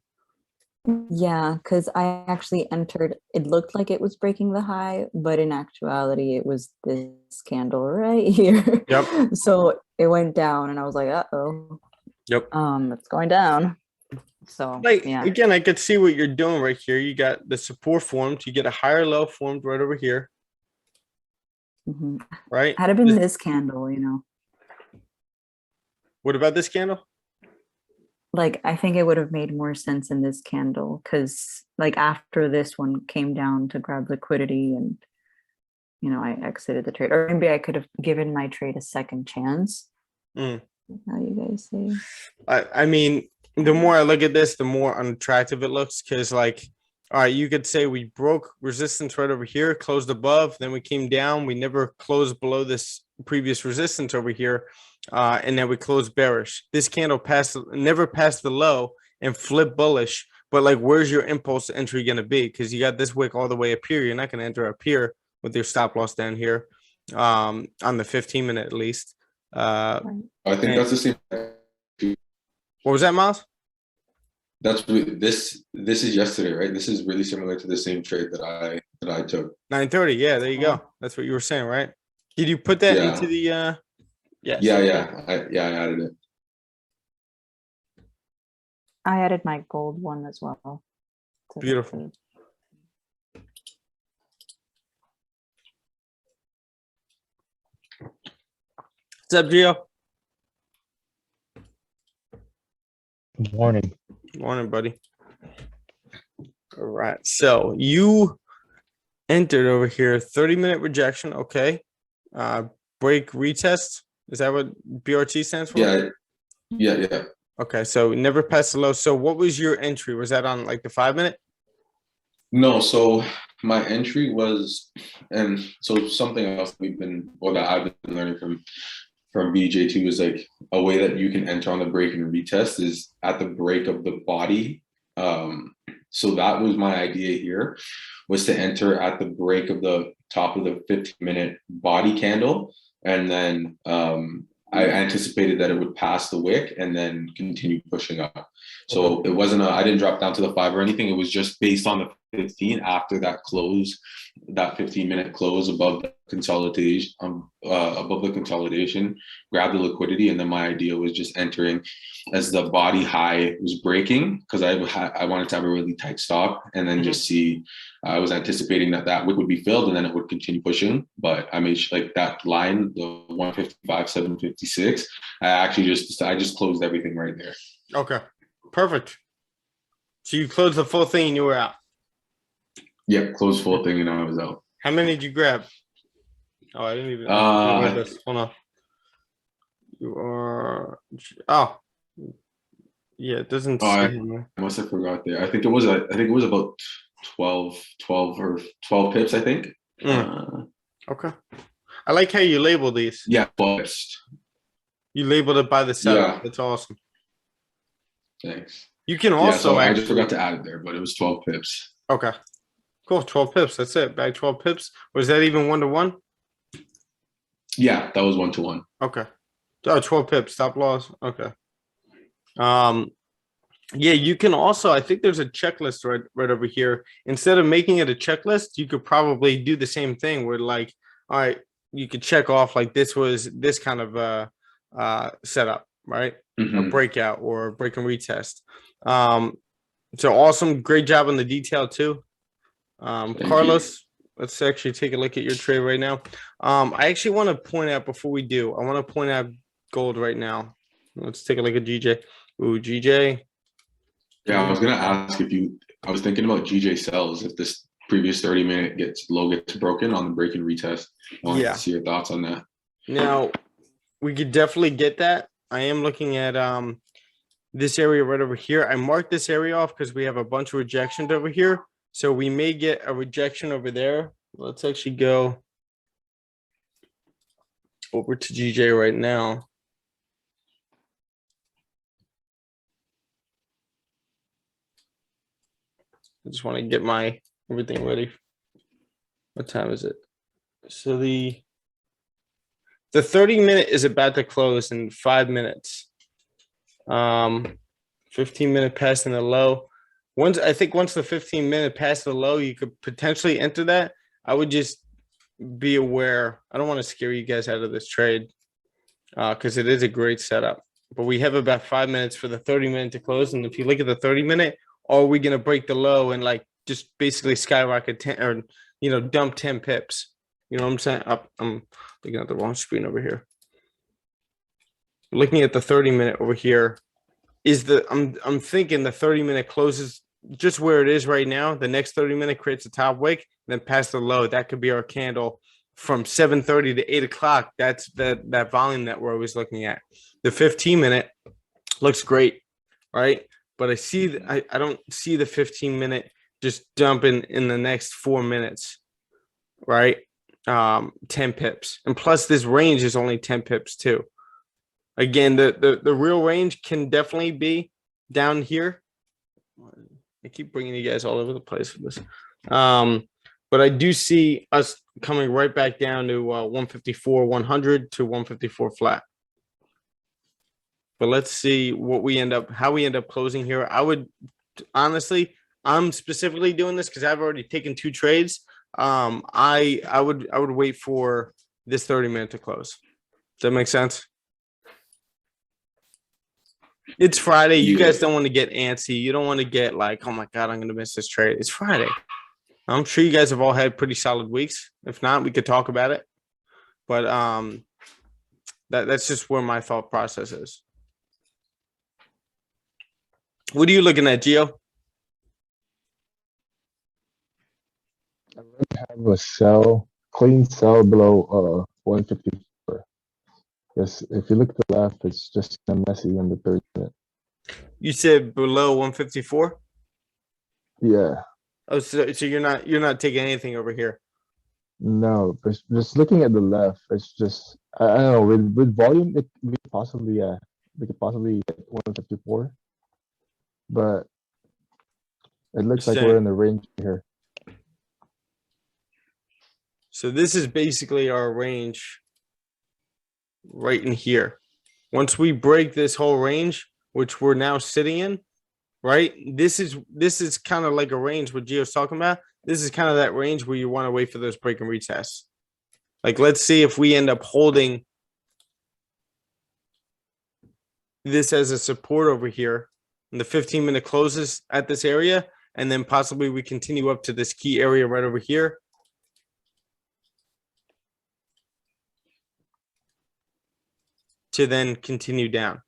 Yeah, because I actually entered, it looked like it was breaking the high, but in actuality, it was this candle right here. Yep. So it went down and I was like, uh-oh. Yep. It's going down. So like, yeah. Again, I could see what you're doing right here. You got the support formed. You get a higher low formed right over here. Right? Had it been this candle, What about this candle? Like, I think it would have made more sense in this candle because like after this one came down to grab liquidity and, I exited the trade, or maybe I could have given my trade a second chance. How you guys say? I mean, the more I look at this, the more unattractive it looks, because like, all right, you could say we broke resistance right over here, closed above, then we came down. We never closed below this previous resistance over here. And then we closed bearish. This candle never passed the low and flipped bullish. But like, where's your impulse entry going to be? Because you got this wick all the way up here. You're not going to enter up here with your stop loss down here on the 15-minute at least. I think that's the same. What was that, Miles? This is yesterday, right? This is really similar to the same trade that I took. 9:30. Yeah, there you go. That's what you were saying, right? Did you put that into the? Yes. Yeah. I added it. I added my gold one as well. Beautiful. What's up, Gio? Good morning. Morning, buddy. All right. So you entered over here 30-minute rejection. Okay. Break retest. Is that what BRT stands for? Yeah. Okay. So never passed the low. So what was your entry? Was that on like the 5-minute? No, so my entry was, and so something else that I've been learning from BJ too is like a way that you can enter on the break and retest is at the break of the body. So that was my idea here, was to enter at the break of the top of the 15-minute body candle, and then I anticipated that it would pass the wick and then continue pushing up. So it wasn't I didn't drop down to the 5 or anything. It was just based on the 15 after that close, that 15-minute close above the consolidation, grab the liquidity, and then my idea was just entering as the body high was breaking, because I wanted to have a really tight stop, and then just see. I was anticipating that wick would be filled and then it would continue pushing, but I made like that line, the 155, 756. I just closed everything right there. Okay, perfect. So you closed the full thing and you were out. Yep, closed full thing and I was out. How many did you grab? Oh, I didn't even. Hold on. You are. Oh, yeah. It doesn't. I must have forgot there. I think it was about 12 pips. I think. Okay. I like how you label these. Yeah, but you labeled it by the setup. Yeah. That's awesome. Thanks. You can also. So I just forgot to add it there, but it was 12 pips. Okay. Cool. 12 pips. That's it. Bag 12 pips. Was that even 1-to-1? Yeah, that was 1-to-1. Okay. Oh, 12 pips. Stop loss. Okay. Yeah, you can also, I think there's a checklist right over here. Instead of making it a checklist, you could probably do the same thing where, like, all right, you could check off like this was this kind of setup, right? A breakout or a break and retest. So awesome. Great job on the detail too. Carlos, let's actually take a look at your trade right now. I actually want to point out before we do, I want to point out gold right now. Let's take a look at GJ. Ooh, GJ. Yeah, I was gonna ask I was thinking about GJ sells if this previous 30-minute gets broken on the break and retest. I wanted to see your thoughts on that. Now, we could definitely get that. I am looking at this area right over here. I marked this area off because we have a bunch of rejections over here. So we may get a rejection over there. Let's actually go over to GJ right now. I just want to get my everything ready. What time is it? So the 30-minute is about to close in 5 minutes. 15-minute passing the low. Once the 15-minute past the low, you could potentially enter that. I would just be aware. I don't want to scare you guys out of this trade because it is a great setup. But we have about 5 minutes for the 30-minute to close. And if you look at the 30-minute, are we going to break the low and like just basically skyrocket 10 or, dump 10 pips? You know what I'm saying? I'm looking at the wrong screen over here. Looking at the 30-minute over here I'm thinking the 30-minute closes just where it is right now. The next 30-minute creates a top wick, then past the low. That could be our candle from 7:30 to 8 o'clock. That's that volume that we're always looking at. The 15-minute looks great, right? But I don't see the 15-minute just dumping in the next 4 minutes, right? 10 pips. And plus this range is only 10 pips too. Again, the real range can definitely be down here. I keep bringing you guys all over the place for this. But I do see us coming right back down to 154, 100 to 154 flat. But let's see how we end up closing here. I would honestly, I'm specifically doing this because I've already taken 2 trades. I would wait for this 30-minute to close. Does that make sense? It's Friday. You guys don't want to get antsy. You don't want to get like, oh my God, I'm going to miss this trade. It's Friday. I'm sure you guys have all had pretty solid weeks. If not, we could talk about it. But that's just where my thought process is. What are you looking at, Gio? have a sell, clean sell below 154. Yes, if you look to the left, it's just messy in the 30-minute. You said below 154? Yeah. Oh, so you're not taking anything over here. No, but just looking at the left, it's just I don't know, with volume we could possibly hit 154, but it looks like we're in the range here. So this is basically our range right in here. Once we break this whole range, which we're now sitting in, right? This is kind of like a range what Gio's talking about. This is kind of that range where you want to wait for those break and retests. Like, let's see if we end up holding this as a support over here, and the 15-minute closes at this area, and then possibly we continue up to this key area right over here. To then continue down.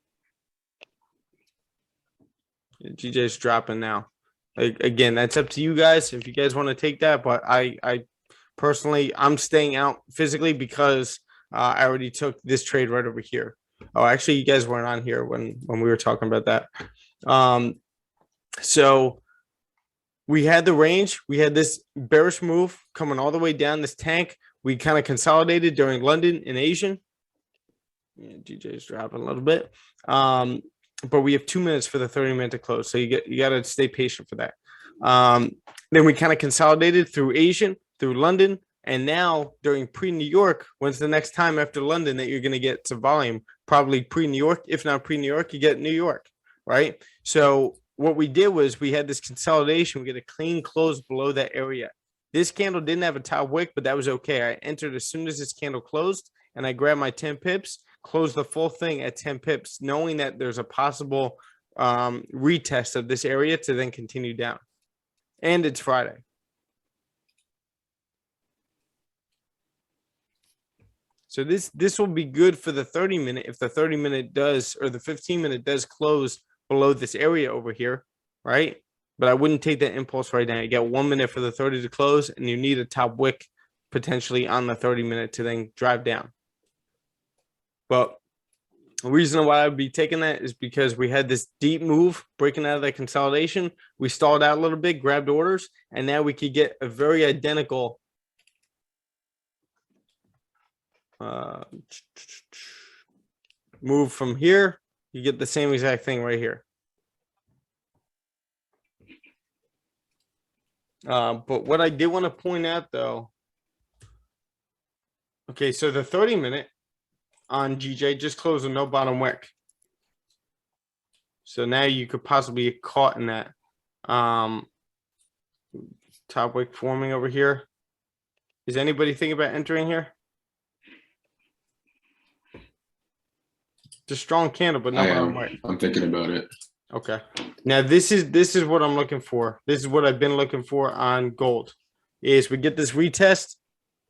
GJ's dropping now. Again, that's up to you guys if you guys want to take that, but I personally, I'm staying out physically because I already took this trade right over here. Oh, actually, you guys weren't on here when we were talking about that. So we had the range. We had this bearish move coming all the way down this tank. We kind of consolidated during London and Asian. Yeah, GJ's dropping a little bit. But we have 2 minutes for the 30-minute to close. So you got to stay patient for that. Then we kind of consolidated through Asian, through London, and now during pre-New York, when's the next time after London that you're going to get to volume? Probably pre-New York. If not pre-New York, you get New York, right? So what we did was we had this consolidation. We get a clean close below that area. This candle didn't have a top wick, but that was okay. I entered as soon as this candle closed, and I grabbed my 10 pips, closed the full thing at 10 pips, knowing that there's a possible retest of this area to then continue down. And it's Friday. So this will be good for the 30-minute if the 30-minute does, or the 15-minute does close below this area over here, right? But I wouldn't take that impulse right now. You got 1 minute for the 30 to close, and you need a top wick potentially on the 30-minute to then drive down. But the reason why I would be taking that is because we had this deep move breaking out of that consolidation. We stalled out a little bit, grabbed orders, and now we could get a very identical move from here. You get the same exact thing right here. But what I did want to point out, though, okay, so the 30-minute on GJ just closed a no bottom wick. So now you could possibly get caught in that top wick forming over here. Is anybody thinking about entering here? It's a strong candle, but no bottom wick. I'm thinking about it. Okay. Now this is what I'm looking for. This is what I've been looking for on gold. Is we get this retest.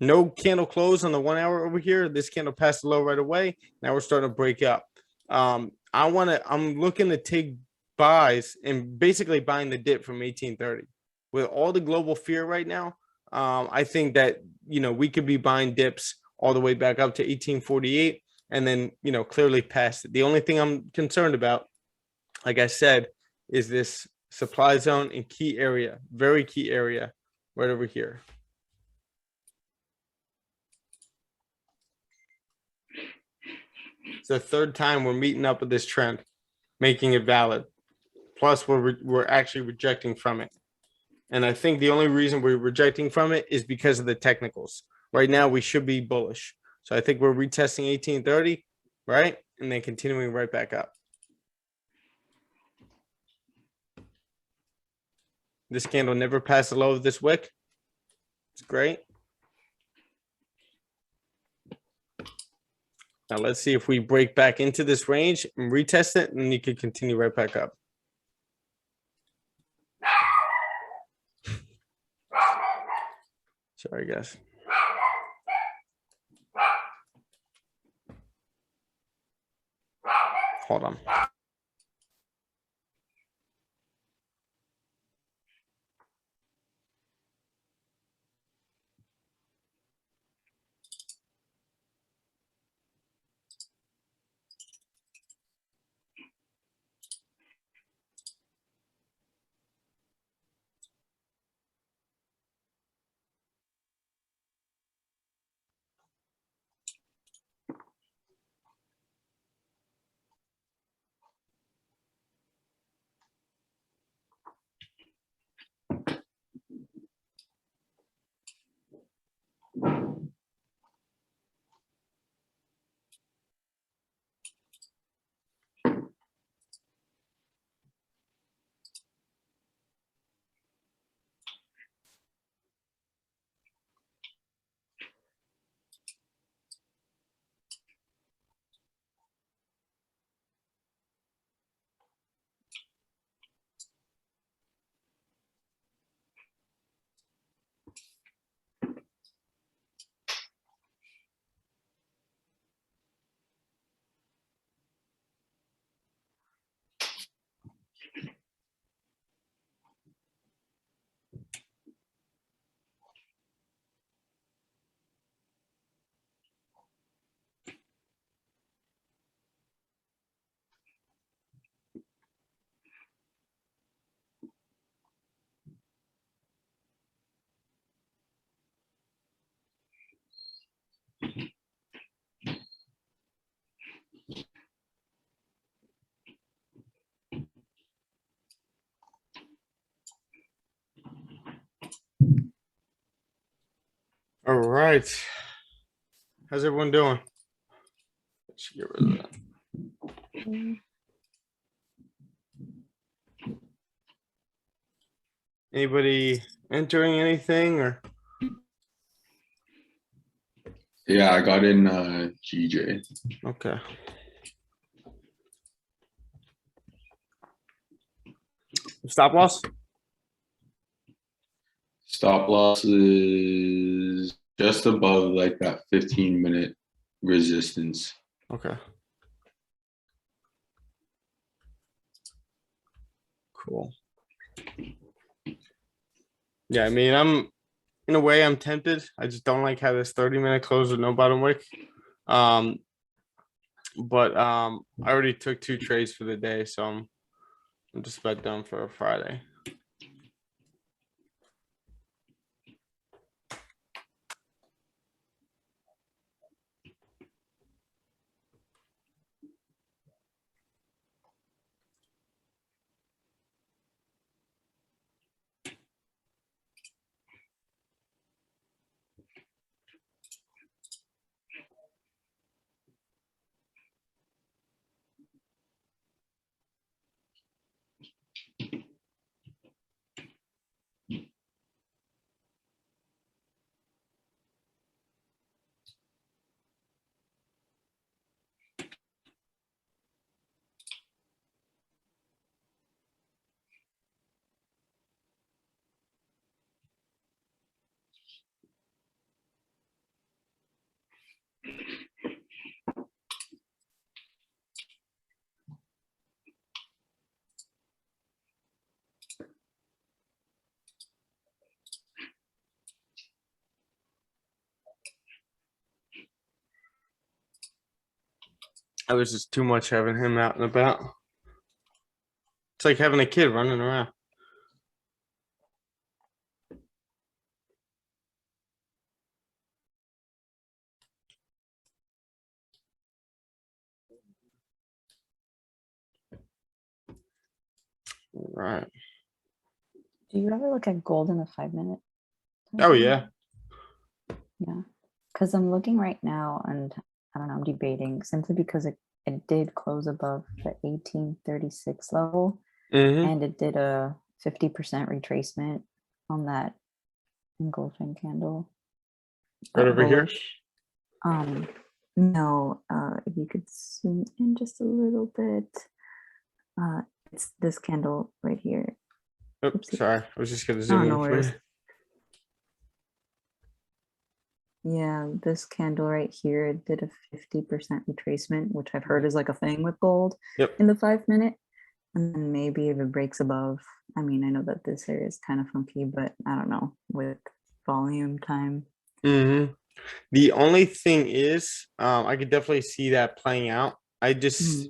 No candle close on the 1 hour over here. This candle passed the low right away. Now we're starting to break up. I'm looking to take buys and basically buying the dip from 1830. With all the global fear right now, I think that, we could be buying dips all the way back up to 1848 and then, clearly past it. The only thing I'm concerned about, like I said, is this supply zone and key area, very key area right over here. It's the third time we're meeting up with this trend, making it valid. Plus, we're actually rejecting from it. And I think the only reason we're rejecting from it is because of the technicals. Right now, we should be bullish. So I think we're retesting 1830, right? And then continuing right back up. This candle never passed the low of this wick. It's great. Now let's see if we break back into this range and retest it, and you can continue right back up. Sorry, guys. Hold on. right. How's everyone doing? Let's get rid of that. Anybody entering anything or? Yeah, I got in GJ. Okay. Stop loss? Stop loss is just above like that 15-minute resistance. Okay. Cool. Yeah, I mean, in a way I'm tempted. I just don't like how this 30-minute close with no bottom wick. But I already took 2 trades for the day, so I'm just about done for a Friday. It was just too much having him out and about. It's like having a kid running around. All right. Do you ever look at gold in the 5-minute? Oh yeah. Yeah. Because I'm looking right now and I don't know, I'm debating simply because it did close above the 1836 level and it did a 50% retracement on that engulfing candle. Right over here. No, if you could zoom in just a little bit. It's this candle right here. Oops, sorry. I was just gonna zoom in for you. Yeah, this candle right here did a 50% retracement, which I've heard is like a thing with gold in the 5-minute. And then maybe if it breaks above, I mean, I know that this area is kind of funky, but I don't know, with volume time. The only thing is, I could definitely see that playing out. I just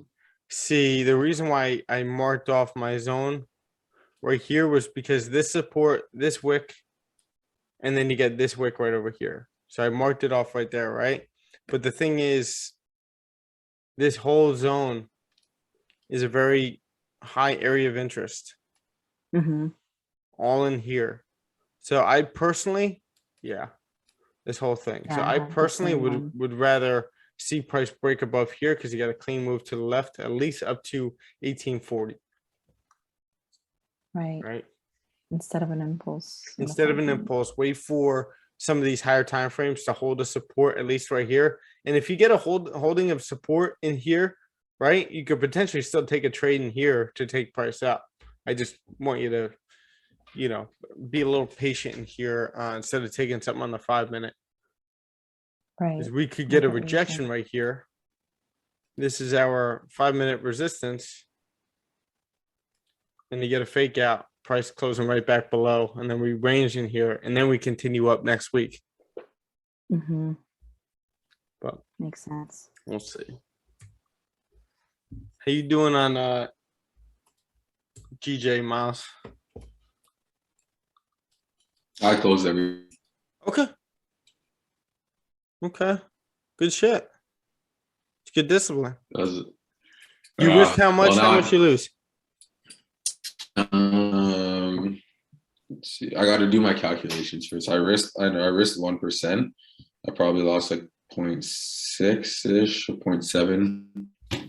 see the reason why I marked off my zone right here was because this support, this wick, and then you get this wick right over here. So I marked it off right there, right? But the thing is, this whole zone is a very high area of interest. All in here. So I personally, this whole thing. Yeah, so I personally would rather see price break above here because you got a clean move to the left, at least up to 1840. Right. Instead of an impulse. Instead of an impulse, wait for some of these higher time frames to hold a support, at least right here. And if you get a holding of support in here, right, you could potentially still take a trade in here to take price up. I just want you to, you know, be a little patient in here instead of taking something on the 5-minute. Right. Because we could get a rejection right here. This is our 5-minute resistance. And you get a fake out, price closing right back below, and then we range in here, and then we continue up next week. But makes sense. We'll see. How you doing on GJ, Miles? I closed every. Okay. Good shit. It's good discipline. You risked how much? Well, how much you lose? let's see. I got to do my calculations first. I risked 1%. I probably lost like 0.6-ish or 0.7,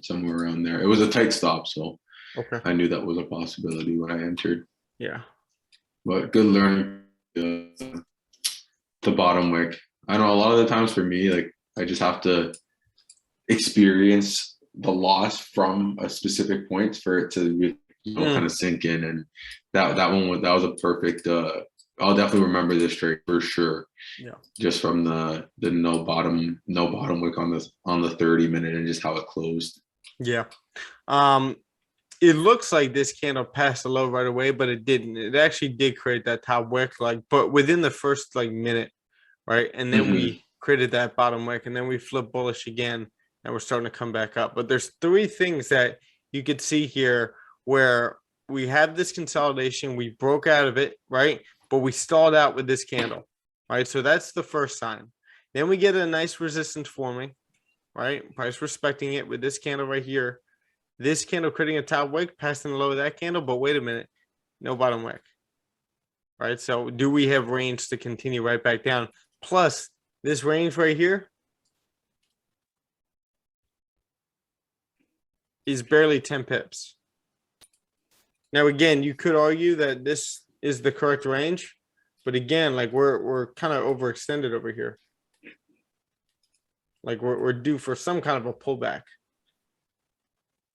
somewhere around there. It was a tight stop, so Okay. I knew that was a possibility when I entered. Yeah. But good learning. The bottom wick. I know a lot of the times for me, like I just have to experience the loss from a specific point for it to kind of sink in. And that was a perfect. I'll definitely remember this trade for sure. Yeah. Just from the no bottom wick on the 30-minute and just how it closed. Yeah. It looks like this candle passed the low right away, but it didn't. It actually did create that top wick, but within the first minute, right? And then we created that bottom wick, and then we flipped bullish again, and we're starting to come back up. But there's three things that you could see here where we have this consolidation, we broke out of it, right? But we stalled out with this candle, right? So that's the first sign. Then we get a nice resistance forming, right? Price respecting it with this candle right here. This candle creating a top wick, passing the low of that candle, but wait a minute, no bottom wick, right? So do we have range to continue right back down? Plus, this range right here is barely 10 pips. Now, again, you could argue that this is the correct range, but again, we're kind of overextended over here. We're due for some kind of a pullback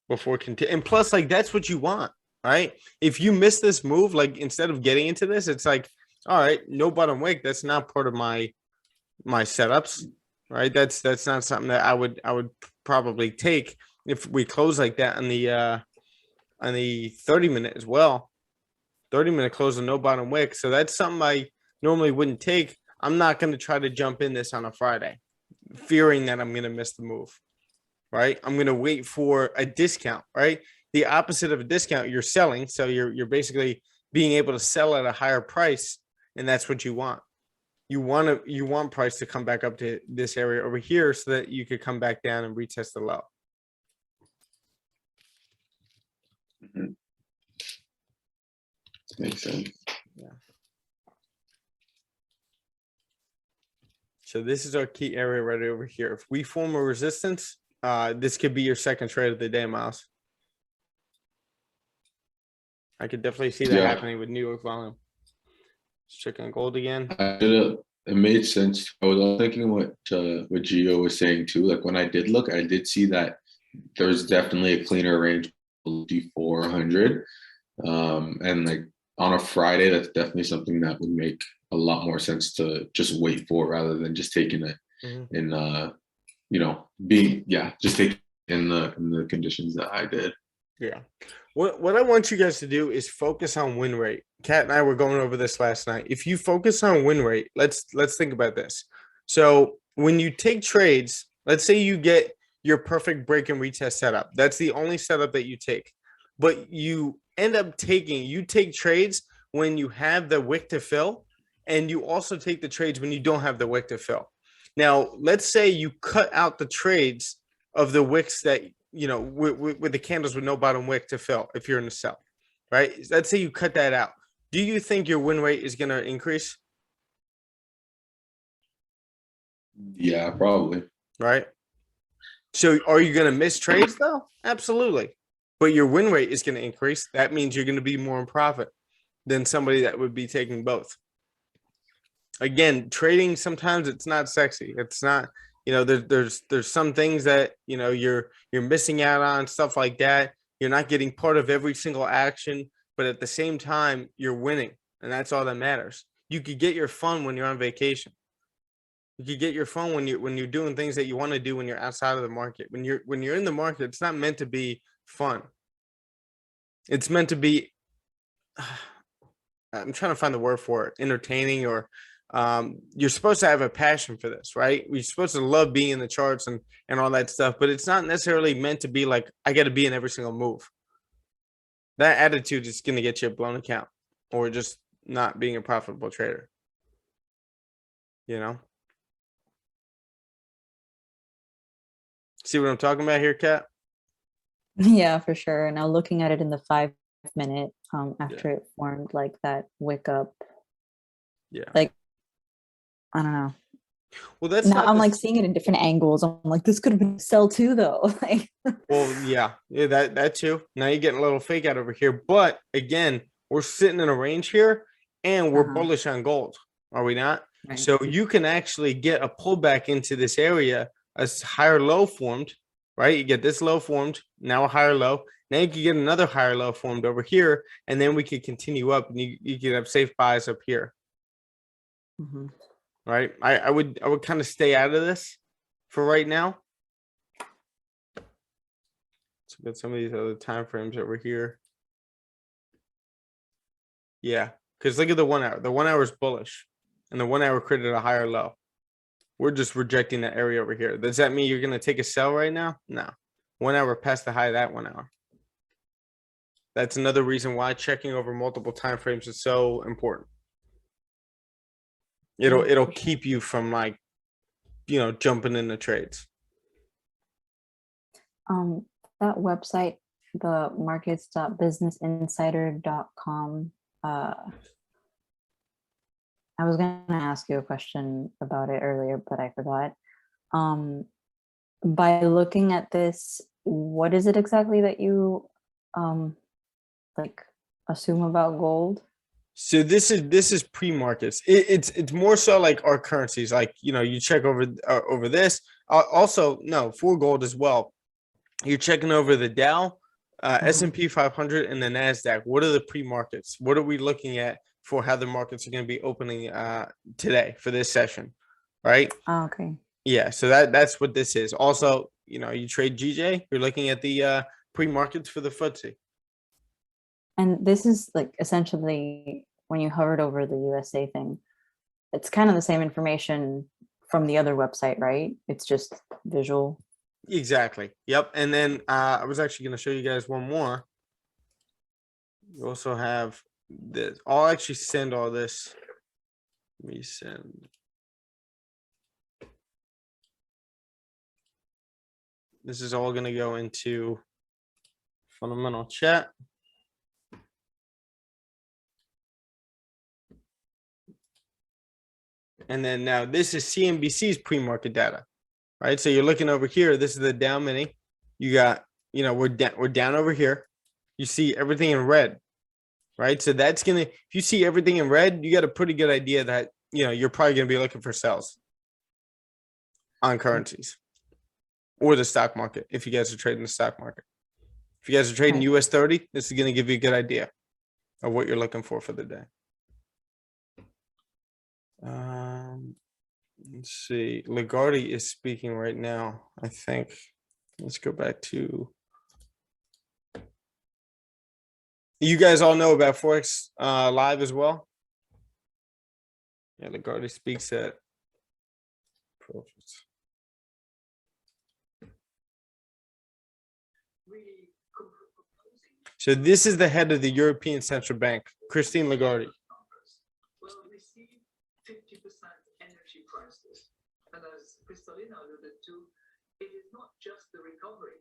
before continue. And plus, that's what you want, right? If you miss this move, instead of getting into this, it's all right, no bottom wick. That's not part of my setups, right? That's not something that I would probably take if we close like that on the 30-minute as well. 30-minute close and no bottom wick. So that's something I normally wouldn't take. I'm not going to try to jump in this on a Friday, fearing that I'm going to miss the move. Right? I'm going to wait for a discount, right? The opposite of a discount, you're selling. So you're basically being able to sell at a higher price. And that's what you want. You want price to come back up to this area over here so that you could come back down and retest the low. Makes sense. Yeah. So this is our key area right over here. If we form a resistance, this could be your second trade of the day, Miles. I could definitely see that happening with New York volume. Let's check on gold again. It made sense. I was also thinking what Gio was saying too. Like when I did look, I did see that there's definitely a cleaner range below 400. And on a Friday, that's definitely something that would make a lot more sense to just wait for rather than just taking it in just take in the conditions that I did. Yeah. What I want you guys to do is focus on win rate. Kat and I were going over this last night. If you focus on win rate, let's think about this. So when you take trades, let's say you get your perfect break and retest setup. That's the only setup that you take. But you end up take trades when you have the wick to fill, and you also take the trades when you don't have the wick to fill. Now, let's say you cut out the trades of the wicks that, with the candles with no bottom wick to fill if you're in the sell, right? Let's say you cut that out. Do you think your win rate is going to increase? Yeah, probably. Right. So are you going to miss trades though? Absolutely. But your win rate is going to increase. That means you're going to be more in profit than somebody that would be taking both. Again, trading, sometimes it's not sexy. It's not, there's some things that, you're missing out on, stuff like that. You're not getting part of every single action, but at the same time, you're winning. And that's all that matters. You could get your fun when you're on vacation. You could get your fun when you're doing things that you want to do when you're outside of the market. When you're in the market, it's not meant to be fun. It's meant to be, I'm trying to find the word for it, entertaining, or you're supposed to have a passion for this, right? We're supposed to love being in the charts and all that stuff, but it's not necessarily meant to be like, I got to be in every single move. That attitude is going to get you a blown account or just not being a profitable trader. See what I'm talking about here, Kat? Yeah, for sure. Now looking at it in the 5-minute, after it formed like that wick up. Yeah. Like, I don't know. Well, that's now not I'm the like seeing it in different angles. I'm like, this could have been a sell too, though. Like, Well, yeah, that too. Now you're getting a little fake out over here, but again, we're sitting in a range here, and we're bullish on gold, are we not? right. So you can actually get a pullback into this area, a higher low formed, right? You get this low formed, now a higher low. Now you can get another higher low formed over here, and then we could continue up, and you could have safe buys up here, Mhm. right? I would kind of stay out of this for right now. Let's look at some of these other time frames over here. Yeah, because look at the 1 hour. The 1 hour is bullish, and the 1 hour created a higher low. We're just rejecting that area over here. Does that mean you're going to take a sell right now? No. 1 hour past the high of that 1 hour. That's another reason why checking over multiple time frames is so important. It'll keep you from like, jumping into trades. That website, the markets.businessinsider.com. I was gonna ask you a question about it earlier, but I forgot. By looking at this, what is it exactly that you like assume about gold? So this is pre-markets. It's more so like our currencies. Like you check over this. Also, no, for gold as well. You're checking over the Dow, S&P 500, and the Nasdaq. What are the pre-markets? What are we looking at for how the markets are going to be opening today for this session, right? Oh, okay. Yeah, so that's what this is. Also, you trade GJ. You're looking at the pre-markets for the Ftse. And this is like essentially when you hovered over the USA thing, it's kind of the same information from the other website, right? It's just visual. Exactly. Yep. And then I was actually going to show you guys one more. You also have this. I'll actually send all this. Let me send. This is all going to go into fundamental chat. And then now this is CNBC's pre-market data, right? So you're looking over here. This is the Dow Mini. You got, we're down over here. You see everything in red, right? So that's gonna. If you see everything in red, you got a pretty good idea that you're probably gonna be looking for sells on currencies or the stock market. If you guys are trading the stock market, if you guys are trading US 30, this is gonna give you a good idea of what you're looking for the day. Let's see. Lagarde is speaking right now, I think. Let's go back to. You guys all know about Forex Live as well? Yeah, Lagarde speaks at Profits. So this is the head of the European Central Bank, Christine Lagarde. Well, we see 50% energy prices. And as Kristalina alluded to, it is not just the recovery.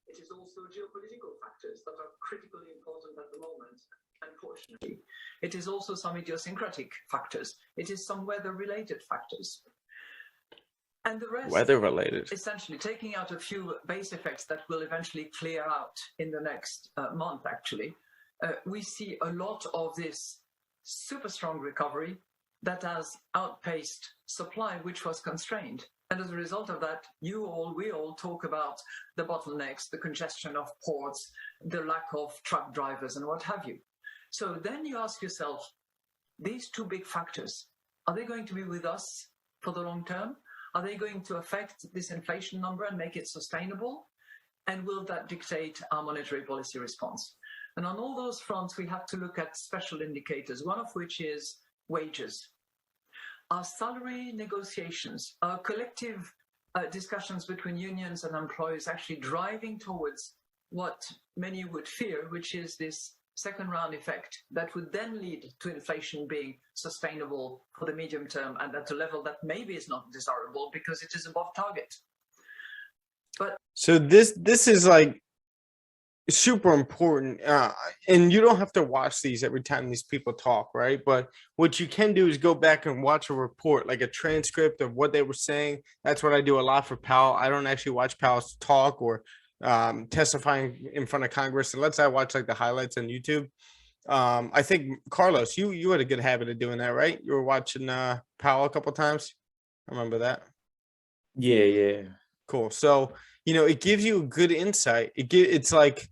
It is also geopolitical factors that are critically important at the moment, unfortunately. It is also some idiosyncratic factors. It is some weather-related factors. And the rest, weather-related, essentially taking out a few base effects that will eventually clear out in the next month, actually, we see a lot of this super strong recovery that has outpaced supply, which was constrained. And as a result of that, we all talk about the bottlenecks, the congestion of ports, the lack of truck drivers and what have you. So then you ask yourself, these two big factors, are they going to be with us for the long term? Are they going to affect this inflation number and make it sustainable? And will that dictate our monetary policy response? And on all those fronts, we have to look at special indicators, one of which is wages. Our salary negotiations, our collective discussions between unions and employers actually driving towards what many would fear, which is this second round effect that would then lead to inflation being sustainable for the medium term and at a level that maybe is not desirable because it is above target. But so this is like, super important. And you don't have to watch these every time these people talk, right? But what you can do is go back and watch a report, like a transcript of what they were saying. That's what I do a lot for Powell. I don't actually watch Powell's talk or testifying in front of Congress unless I watch like the highlights on YouTube. I think Carlos, you had a good habit of doing that, right? You were watching Powell a couple times. I remember that. Yeah. Cool. So, it gives you a good insight. It's like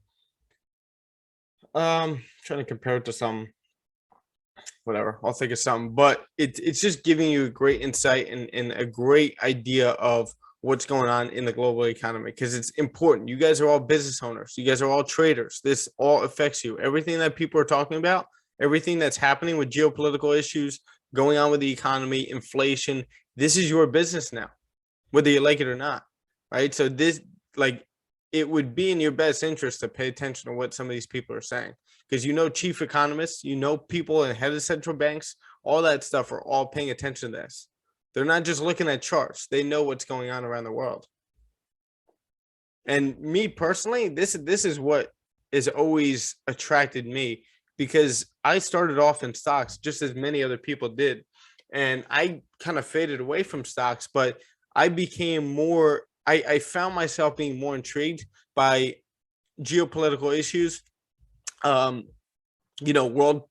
trying to compare it to some whatever. I'll think of something, but it's just giving you a great insight and a great idea of what's going on in the global economy, because it's important. You guys are all business owners. You guys are all traders. This all affects you. Everything that people are talking about, everything that's happening with geopolitical issues going on with the economy, inflation, this is your business now, whether you like it or not, right? So this, like, it would be in your best interest to pay attention to what some of these people are saying, because chief economists, people and head of central banks, all that stuff are all paying attention to this. They're not just looking at charts. They know what's going on around the world. And me personally, this is what has always attracted me, because I started off in stocks just as many other people did. And I kind of faded away from stocks, but I became more, I found myself being more intrigued by geopolitical issues, world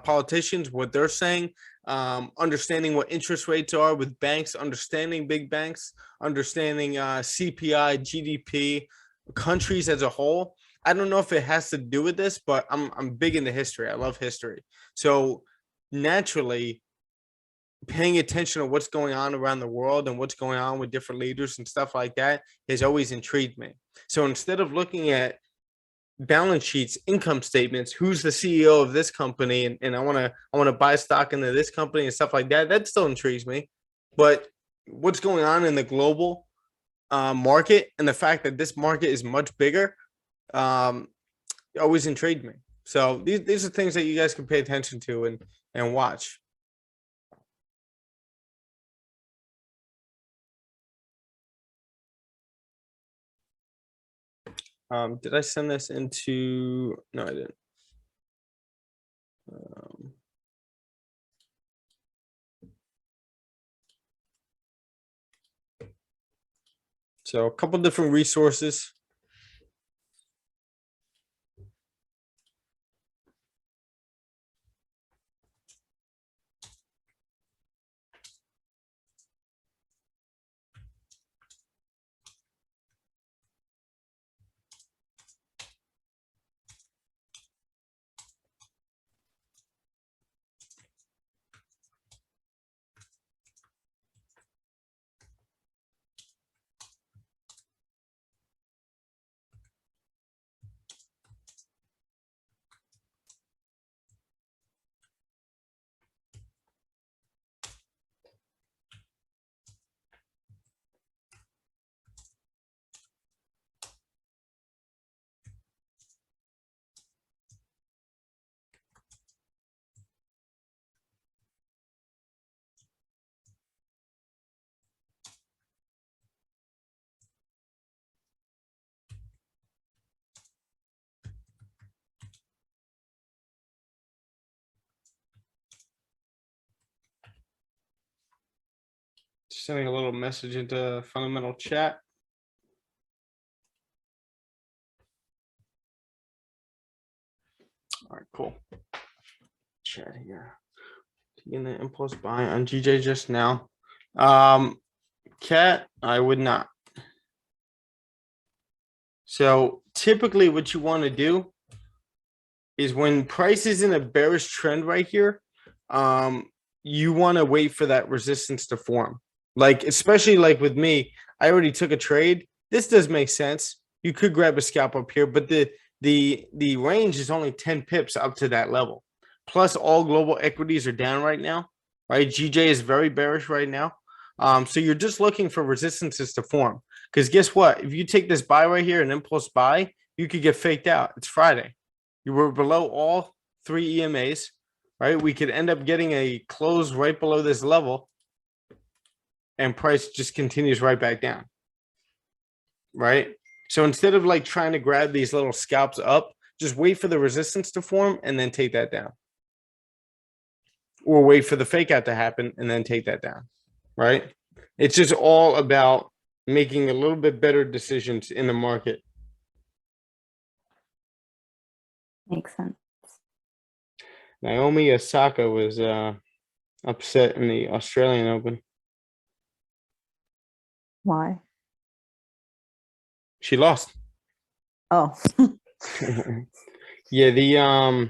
politicians, what they're saying, understanding what interest rates are with banks, understanding big banks, understanding CPI, GDP, countries as a whole. I don't know if it has to do with this, but I'm big into history. I love history. So naturally, paying attention to what's going on around the world and what's going on with different leaders and stuff like that has always intrigued me. So instead of looking at balance sheets, income statements, who's the CEO of this company, and I want to buy stock into this company and stuff like that, that still intrigues me. But what's going on in the global market, and the fact that this market is much bigger, always intrigued me. So these are things that you guys can pay attention to and watch. Did I send this into? No, I didn't. So a couple different resources. Sending a little message into fundamental chat. All right, cool. Chat here. Taking the impulse buy on GJ just now. Cat, I would not. So typically what you want to do is when price is in a bearish trend right here, you want to wait for that resistance to form. Like, especially like with me, I already took a trade. This does make sense. You could grab a scalp up here, but the range is only 10 pips up to that level. Plus all global equities are down right now, right? GJ is very bearish right now. So you're just looking for resistances to form, because guess what? If you take this buy right here, an impulse buy, you could get faked out. It's Friday. You were below all 3 EMAs, right? We could end up getting a close right below this level, and price just continues right back down, right? So instead of like trying to grab these little scalps up, just wait for the resistance to form and then take that down. Or wait for the fake out to happen and then take that down, right? It's just all about making a little bit better decisions in the market. Makes sense. Naomi Osaka was upset in the Australian Open. Why? She lost. Oh. Yeah,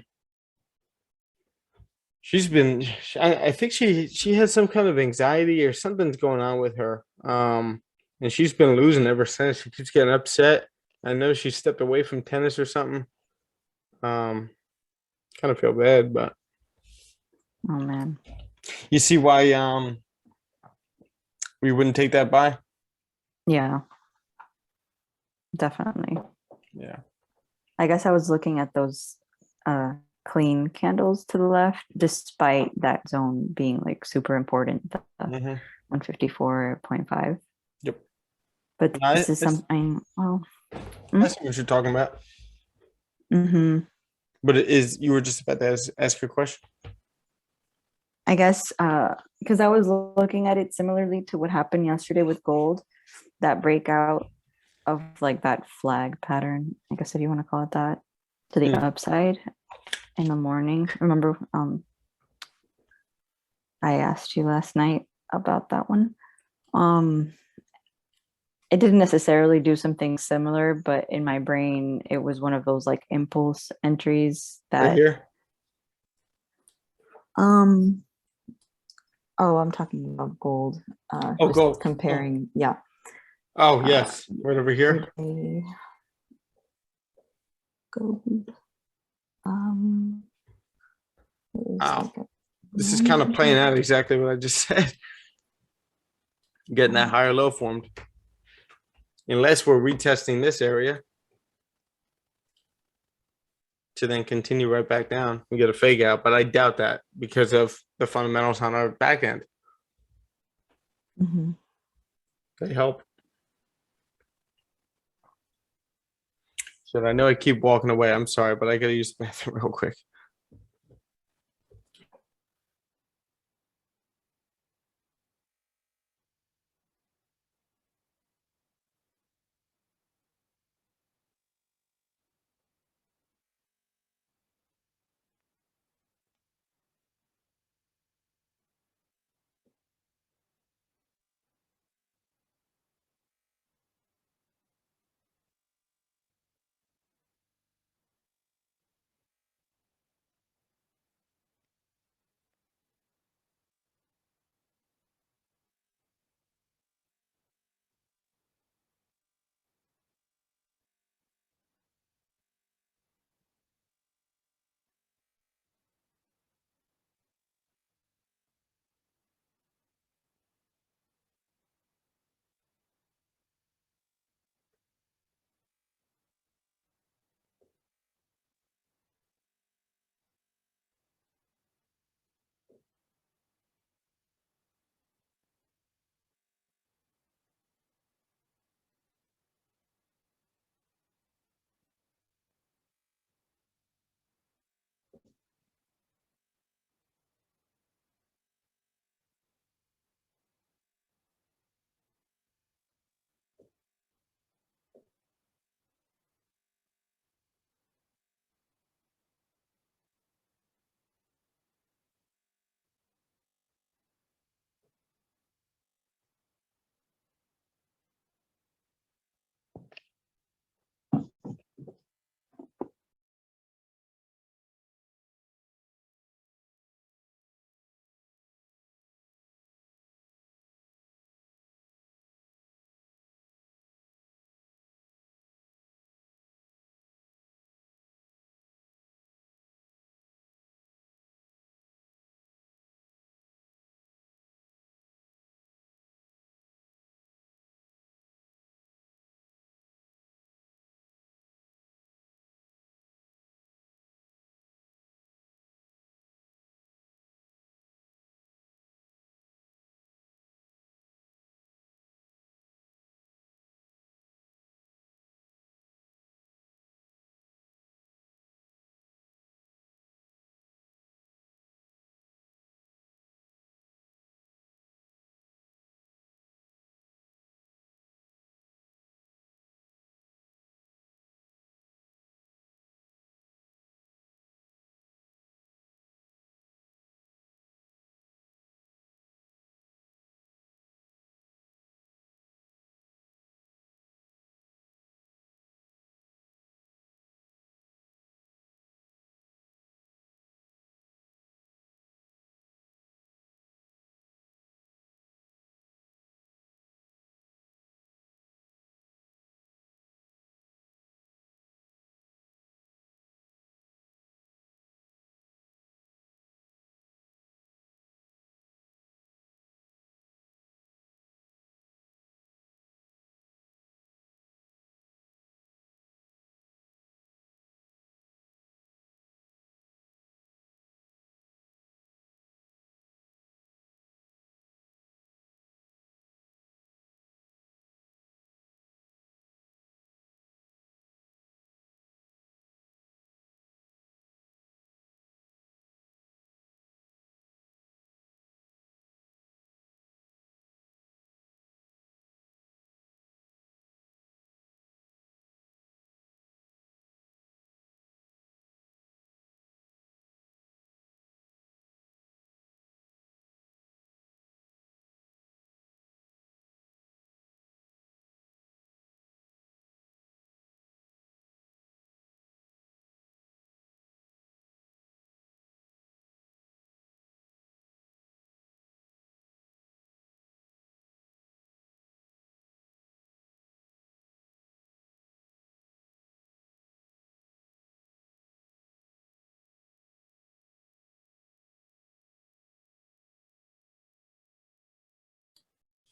she's been, I think she has some kind of anxiety or something's going on with her. And she's been losing ever since. She keeps getting upset. I know she stepped away from tennis or something. Kind of feel bad, but Oh man. you see why we wouldn't take that buy? Yeah. Definitely. Yeah. I guess I was looking at those clean candles to the left, despite that zone being like super important, the 154.5. Yep. But this is something, well. I see what you're talking about. Mm-hmm. But it is, you were just about to ask your question? I guess because I was looking at it similarly to what happened yesterday with gold, that breakout of like that flag pattern, I guess if you want to call it that, to the upside in the morning. Remember, I asked you last night about that one. It didn't necessarily do something similar, but in my brain, it was one of those like impulse entries that. Right here? Oh, I'm talking about gold. Oh, gold. Comparing, yeah. Oh, yes. Right over here. Gold. Wow. This is kind of playing out exactly what I just said. Getting that higher low formed. Unless we're retesting this area to then continue right back down and get a fake out, but I doubt that because of the fundamentals on our back end. They help. So I know I keep walking away. I'm sorry, but I gotta use the bathroom real quick.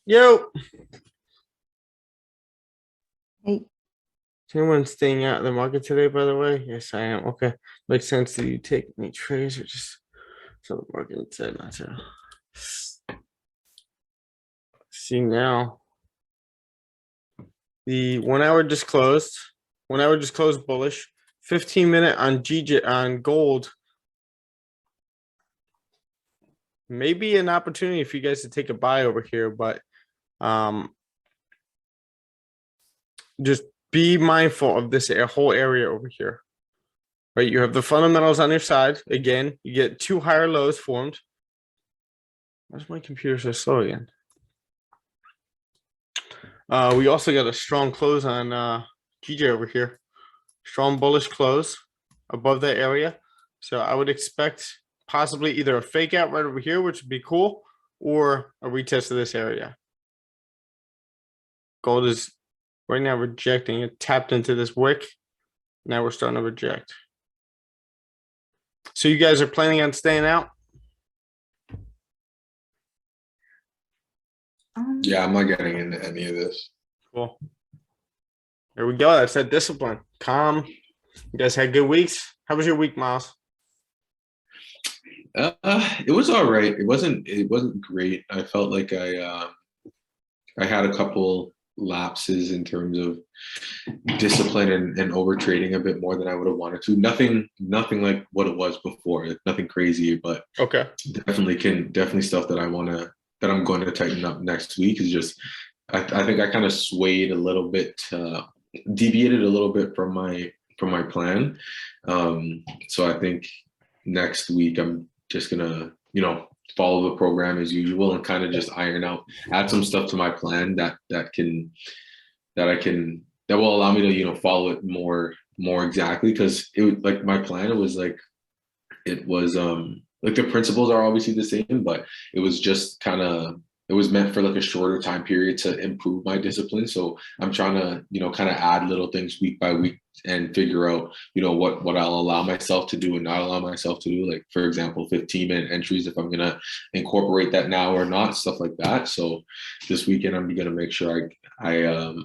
Yo. Hey. Is anyone staying out of the market today, by the way? Yes, I am. Okay. Makes sense. Do you take any trades or just so the market said not to? See now. The 1 hour just closed. 1 hour just closed bullish. 15-minute on GJ on gold. Maybe an opportunity for you guys to take a buy over here, but just be mindful of this whole area over here. Right, you have the fundamentals on your side. Again, you get 2 higher lows formed. Why's my computer so slow again? We also got a strong close on GJ over here. Strong bullish close above that area. So I would expect possibly either a fake out right over here, which would be cool, or a retest of this area. Gold is right now rejecting. It tapped into this wick. Now we're starting to reject. So you guys are planning on staying out? Yeah, I'm not getting into any of this. Cool. There we go. That's that discipline. Calm. You guys had good weeks. How was your week, Miles? It was all right. It wasn't great. I felt like I had a couple lapses in terms of discipline and over trading a bit more than I would have wanted to. Nothing like what it was before. Nothing crazy, but okay. Definitely stuff that I'm going to tighten up next week. Is just I think I kind of swayed a little bit, deviated a little bit from my plan. So I think next week I'm just gonna, follow the program as usual and kind of just add some stuff to my plan that will allow me to, follow it more exactly. Because like my plan, like the principles are obviously the same, but it was just it was meant for like a shorter time period to improve my discipline. So I'm trying to, kind of add little things week by week and figure out, what I'll allow myself to do and not allow myself to do. Like, for example, 15-minute entries, if I'm going to incorporate that now or not, stuff like that. So this weekend, I'm going to make sure I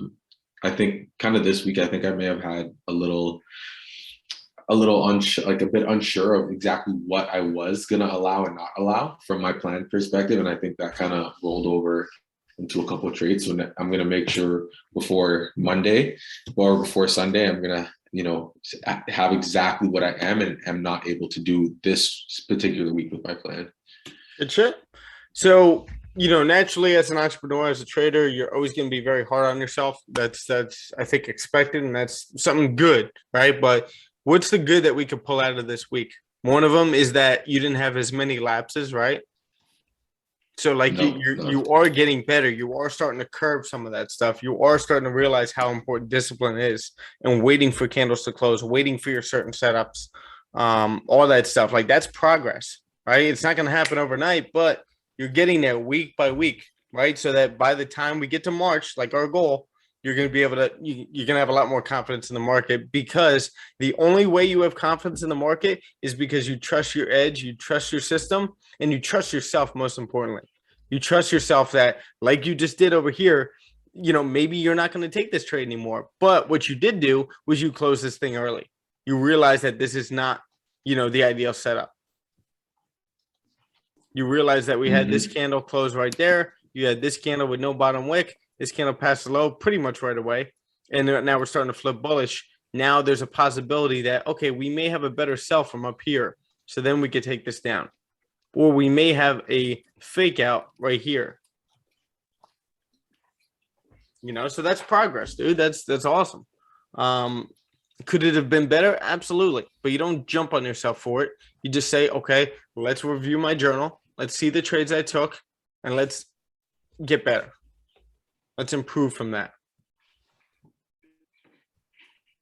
think kind of this week, I think I may have had a bit unsure of exactly what I was going to allow and not allow from my plan perspective. And I think that kind of rolled over into a couple of trades. So I'm going to make sure before Monday or before Sunday, I'm going to, have exactly what I am and am not able to do this particular week with my plan. Good shit. So, naturally as an entrepreneur, as a trader, you're always going to be very hard on yourself. That's I think expected, and that's something good, right? But what's the good that we could pull out of this week? One of them is that you didn't have as many lapses, right? So like you are getting better. You are starting to curb some of that stuff. You are starting to realize how important discipline is and waiting for candles to close, waiting for your certain setups, all that stuff. Like that's progress, right? It's not going to happen overnight, but you're getting there week by week, right? So that by the time we get to March, like our goal, you're going to be able to, you're going to have a lot more confidence in the market, because the only way you have confidence in the market is because you trust your edge, you trust your system, and you trust yourself. Most importantly, you trust yourself that, like you just did over here, maybe you're not going to take this trade anymore. But what you did do was you closed this thing early. You realize that this is not, the ideal setup. You realize that we had this candle close right there. You had this candle with no bottom wick. This candle passed the low pretty much right away. And now we're starting to flip bullish. Now there's a possibility that, okay, we may have a better sell from up here. So then we could take this down. Or we may have a fake out right here. So that's progress, dude. That's awesome. Could it have been better? Absolutely. But you don't jump on yourself for it. You just say, okay, let's review my journal. Let's see the trades I took, and let's get better. Let's improve from that.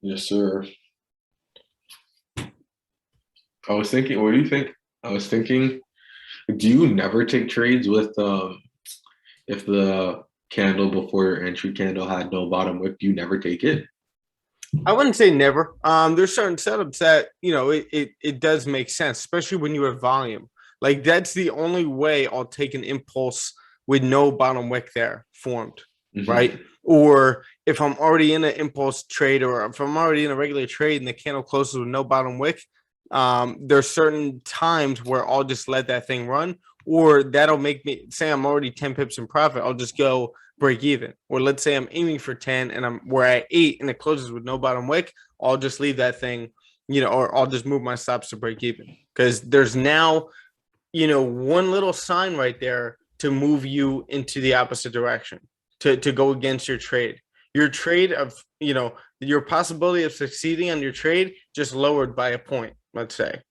Yes, sir. I was thinking, what do you think? I was thinking, do you never take trades with if the candle before your entry candle had no bottom wick? Do you never take it? I wouldn't say never. There's certain setups that, it does make sense, especially when you have volume. Like that's the only way I'll take an impulse with no bottom wick there formed, Mhm. right? Or if I'm already in an impulse trade, or if I'm already in a regular trade and the candle closes with no bottom wick, there's certain times where I'll just let that thing run, or that'll make me say I'm already 10 pips in profit. I'll just go break even. Or let's say I'm aiming for 10 and we're at 8 and it closes with no bottom wick. I'll just leave that thing, or I'll just move my stops to break even, because there's now, one little sign right there to move you into the opposite direction, to go against your trade. Your trade of, your possibility of succeeding on your trade just lowered by a point, let's say.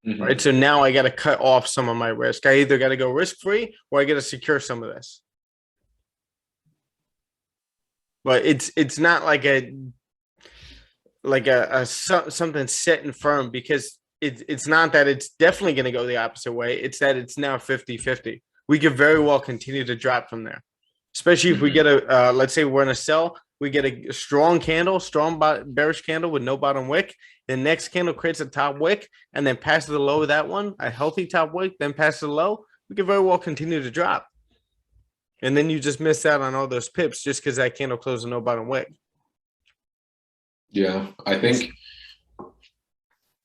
Mhm. Right. So now I got to cut off some of my risk. I either got to go risk free or I got to secure some of this. But it's not like something set and firm, because it's not that it's definitely going to go the opposite way. It's that it's now 50-50. We could very well continue to drop from there, especially if we get a, let's say we're in a sell, we get a strong candle, bearish candle with no bottom wick. The next candle creates a top wick and then passes the low of that one, a healthy top wick, then passes the low. We could very well continue to drop. And then you just miss out on all those pips just because that candle closed with no bottom wick. Yeah, I think.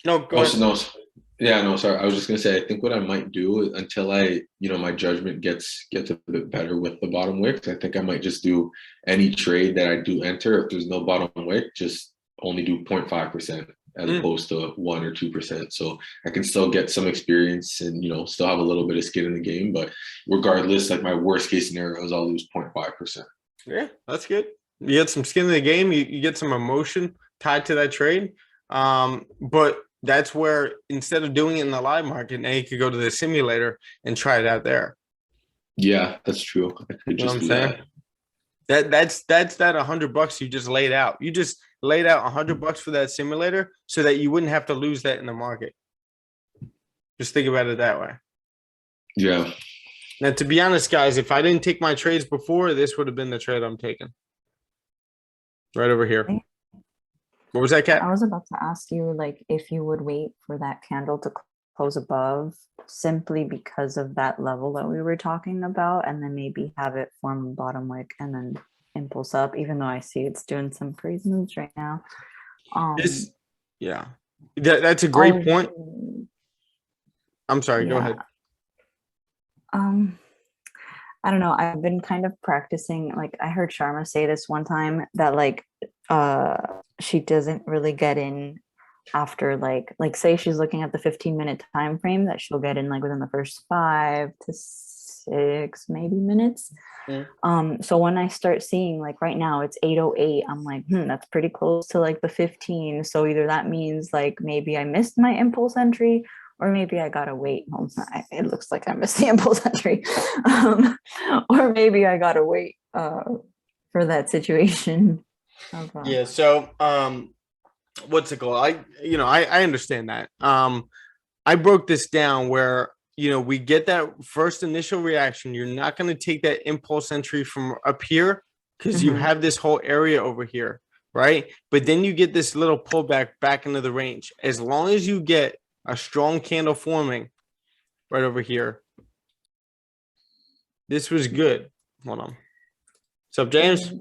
No, go ahead. Sorry. I was just gonna say, I think what I might do until my judgment gets a bit better with the bottom wicks, I think I might just do any trade that I do enter. If there's no bottom wick, just only do 0.5% as opposed to 1 or 2%. So I can still get some experience and, still have a little bit of skin in the game. But regardless, like my worst case scenario is I'll lose 0.5%. Yeah, that's good. You get some skin in the game. You get some emotion tied to that trade. But that's where, instead of doing it in the live market, now you could go to the simulator and try it out there. Yeah, that's true. I could just do that. That's that $100 you just laid out. You just laid out $100 for that simulator so that you wouldn't have to lose that in the market. Just think about it that way. Yeah. Now, to be honest, guys, if I didn't take my trades before, this would have been the trade I'm taking. Right over here. What was that, Kat? I was about to ask you, like, if you would wait for that candle to close above, simply because of that level that we were talking about, and then maybe have it form a bottom wick and then impulse up, even though I see it's doing some crazy moves right now. That's a great point. I'm sorry, go ahead. I don't know. I've been kind of practicing, like I heard Sharma say this one time, that like she doesn't really get in after like say she's looking at the 15-minute time frame, that she'll get in like within the first 5 to 6 maybe minutes. So when I start seeing, like right now it's 8:08, I'm like, that's pretty close to like the 15. So either that means like maybe I missed my impulse entry, or maybe I gotta wait. It looks like I missed the impulse entry. Or maybe I gotta wait for that situation. Yeah. So, what's it called? I understand that. I broke this down where, we get that first initial reaction. You're not going to take that impulse entry from up here because you have this whole area over here, right? But then you get this little pullback back into the range. As long as you get a strong candle forming right over here. This was good. Hold on. What's up, James?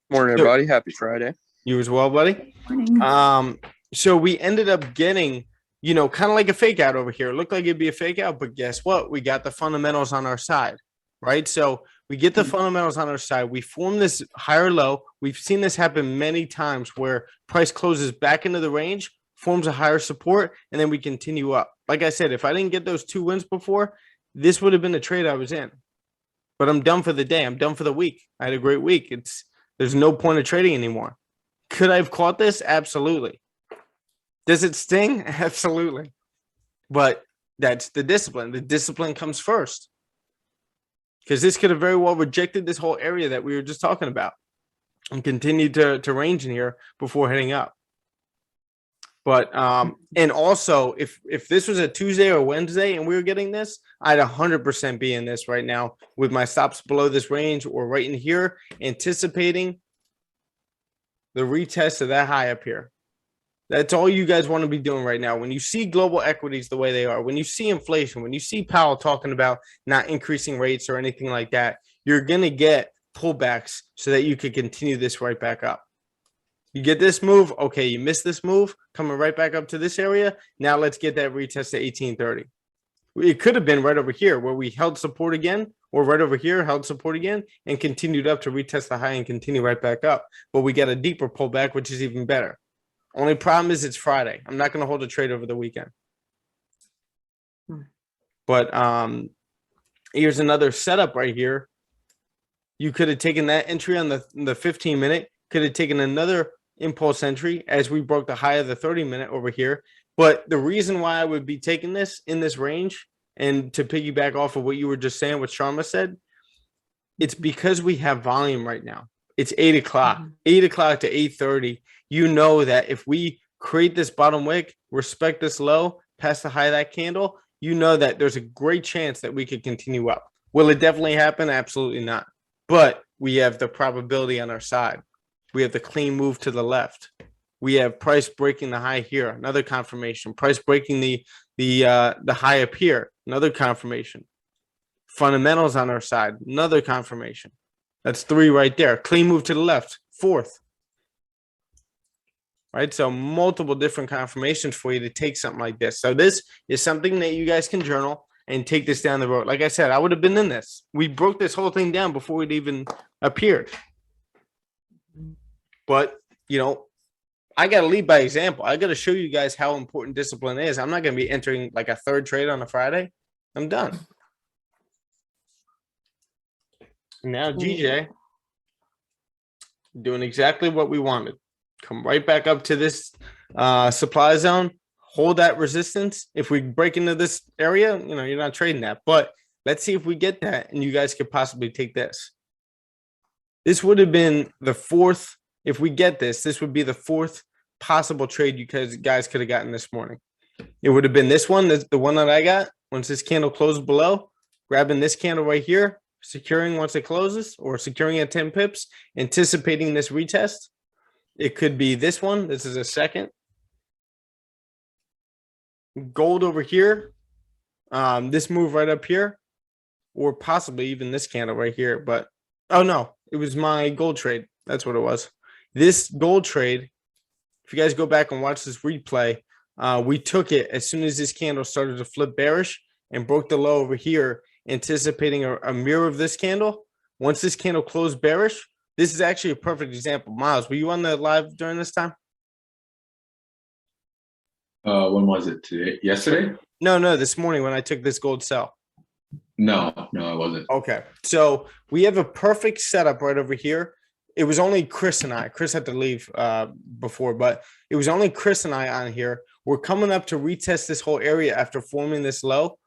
Morning, everybody. Happy Friday. You as well, buddy. Morning. So we ended up getting, kind of like a fake out over here. It looked like it'd be a fake out, but guess what? We got the fundamentals on our side, right? So we get the fundamentals on our side. We form this higher low. We've seen this happen many times where price closes back into the range, forms a higher support, and then we continue up. Like I said, if I didn't get those 2 wins before, this would have been the trade I was in. But I'm done for the day. I'm done for the week. I had a great week. There's no point of trading anymore. Could I have caught this? Absolutely. Does it sting? Absolutely. But that's the discipline. The discipline comes first. Because this could have very well rejected this whole area that we were just talking about and continued to range in here before heading up. But and also, if this was a Tuesday or Wednesday and we were getting this, I'd 100% be in this right now with my stops below this range or right in here, anticipating the retest of that high up here. That's all you guys want to be doing right now. When you see global equities the way they are, when you see inflation, when you see Powell talking about not increasing rates or anything like that, you're going to get pullbacks so that you can continue this right back up. You get this move. Okay, you missed this move coming right back up to this area. Now let's get that retest to 1830. It could have been right over here where we held support again, or right over here, held support again, and continued up to retest the high and continue right back up. But we got a deeper pullback, which is even better. Only problem is it's Friday. I'm not going to hold a trade over the weekend. But here's another setup right here. You could have taken that entry on the 15-minute, could have taken another impulse entry as we broke the high of the 30-minute over here. But the reason why I would be taking this in this range, and to piggyback off of what you were just saying, what Sharma said, it's because we have volume right now. It's 8 o'clock, 8 o'clock to 8:30. You know that if we create this bottom wick, respect this low, past the high of that candle, you know that there's a great chance that we could continue up. Will it definitely happen? Absolutely not. But we have the probability on our side. We have the clean move to the left. We have price breaking the high here, another confirmation. Price breaking the high up here, another confirmation. Fundamentals on our side, another confirmation. That's 3 right there. Clean move to the left, 4th. Right, so multiple different confirmations for you to take something like this. So this is something that you guys can journal and take this down the road. Like I said, I would have been in this. We broke this whole thing down before it even appeared. But, you know, I got to lead by example. I got to show you guys how important discipline is. I'm not going to be entering like a third trade on a Friday. I'm done. Now, GJ doing exactly what we wanted. Come right back up to this supply zone. Hold that resistance. If we break into this area, you know, you're not trading that. But let's see if we get that, and you guys could possibly take this. This would have been the 4th. If we get this, this would be the 4th possible trade you guys could have gotten this morning. It would have been this one, the one that I got. Once this candle closed below, grabbing this candle right here, securing once it closes, or securing at 10 pips, anticipating this retest. It could be this one. This is a second. Gold over here. This move right up here, or possibly even this candle right here. But, oh no, it was my gold trade. That's what it was. This gold trade, if you guys go back and watch this replay, we took it as soon as this candle started to flip bearish and broke the low over here, anticipating a mirror of this candle. Once this candle closed bearish, this is actually a perfect example. Miles, were you on the live during this time? When was it? Today? Yesterday? No, this morning when I took this gold sell. No, I wasn't. Okay, so we have a perfect setup right over here. It was only Chris and I. Chris had to leave before, but it was only Chris and I on here. We're coming up to retest this whole area after forming this low,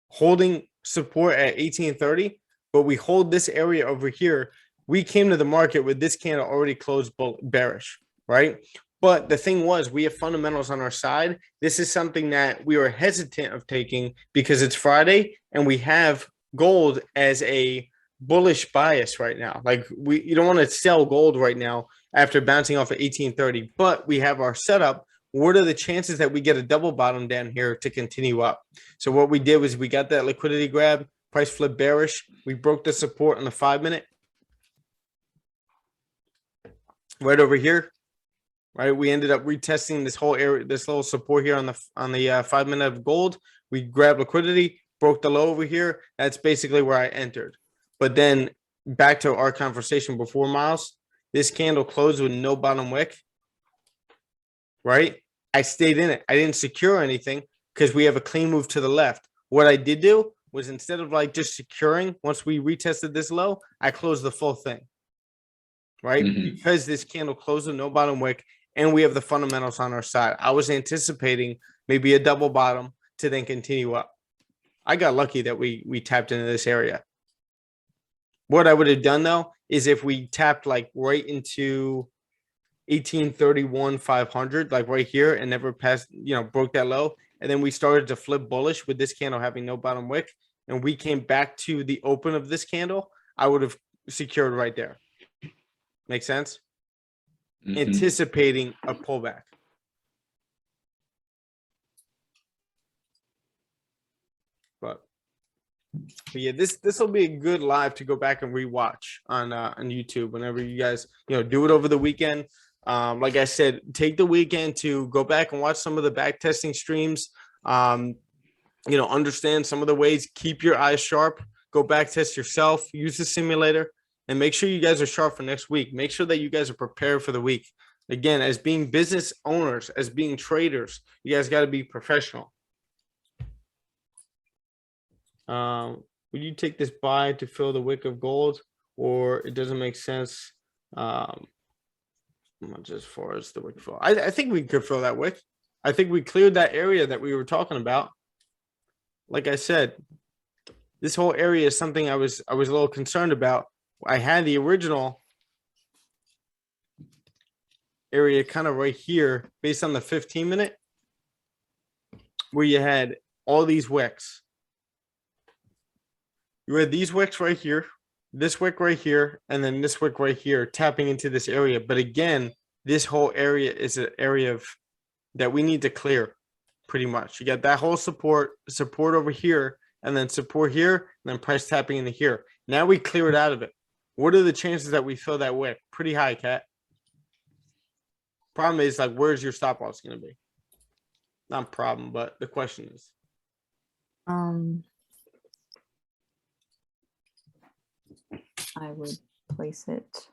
holding support at 1830, but we hold this area over here. We came to the market with this candle already closed bearish, right? But the thing was, we have fundamentals on our side. This is something that we were hesitant of taking because it's Friday and we have gold as a bullish bias right now. Like you don't want to sell gold right now after bouncing off at 1830, but we have our setup. What are the chances that we get a double bottom down here to continue up? So what we did was we got that liquidity grab, price flip bearish. We broke the support on the 5-minute. Right over here. Right, we ended up retesting this whole area, this little support here on the 5-minute of gold. We grabbed liquidity, broke the low over here. That's basically where I entered. But then back to our conversation before, Miles, this candle closed with no bottom wick. Right, I stayed in it. I didn't secure anything because we have a clean move to the left. What I did do was instead of like just securing, once we retested this low, I closed the full thing. Right, because this candle closed with no bottom wick. And we have the fundamentals on our side. I was anticipating maybe a double bottom to then continue up. I got lucky that we tapped into this area. What I would have done, though, is if we tapped like right into 1831 500, like right here, and never passed, broke that low. And then we started to flip bullish with this candle having no bottom wick. And we came back to the open of this candle, I would have secured right there. Make sense? Anticipating a pullback. But yeah, this will be a good live to go back and rewatch on YouTube whenever you guys do it over the weekend. Like I said, take the weekend to go back and watch some of the back testing streams. Understand some of the ways. Keep your eyes sharp. Go back test yourself. Use the simulator, and make sure you guys are sharp for next week. Make sure that you guys are prepared for the week. Again, as being business owners, as being traders, you guys got to be professional. Would you take this buy to fill the wick of gold, or it doesn't make sense? Much as far as the wick fill, I think we could fill that wick. I think we cleared that area that we were talking about. Like I said, this whole area is something I was a little concerned about. I had the original area kind of right here based on the 15-minute where you had all these wicks. You had these wicks right here, this wick right here, and then this wick right here tapping into this area. But again, this whole area is an area that we need to clear pretty much. You got that whole support over here, and then support here, and then price tapping into here. Now we clear it out of it. What are the chances that we fill that wick? Pretty high, Cat. Problem is, like, where's your stop loss going to be? Not problem, but the question is. I would place it.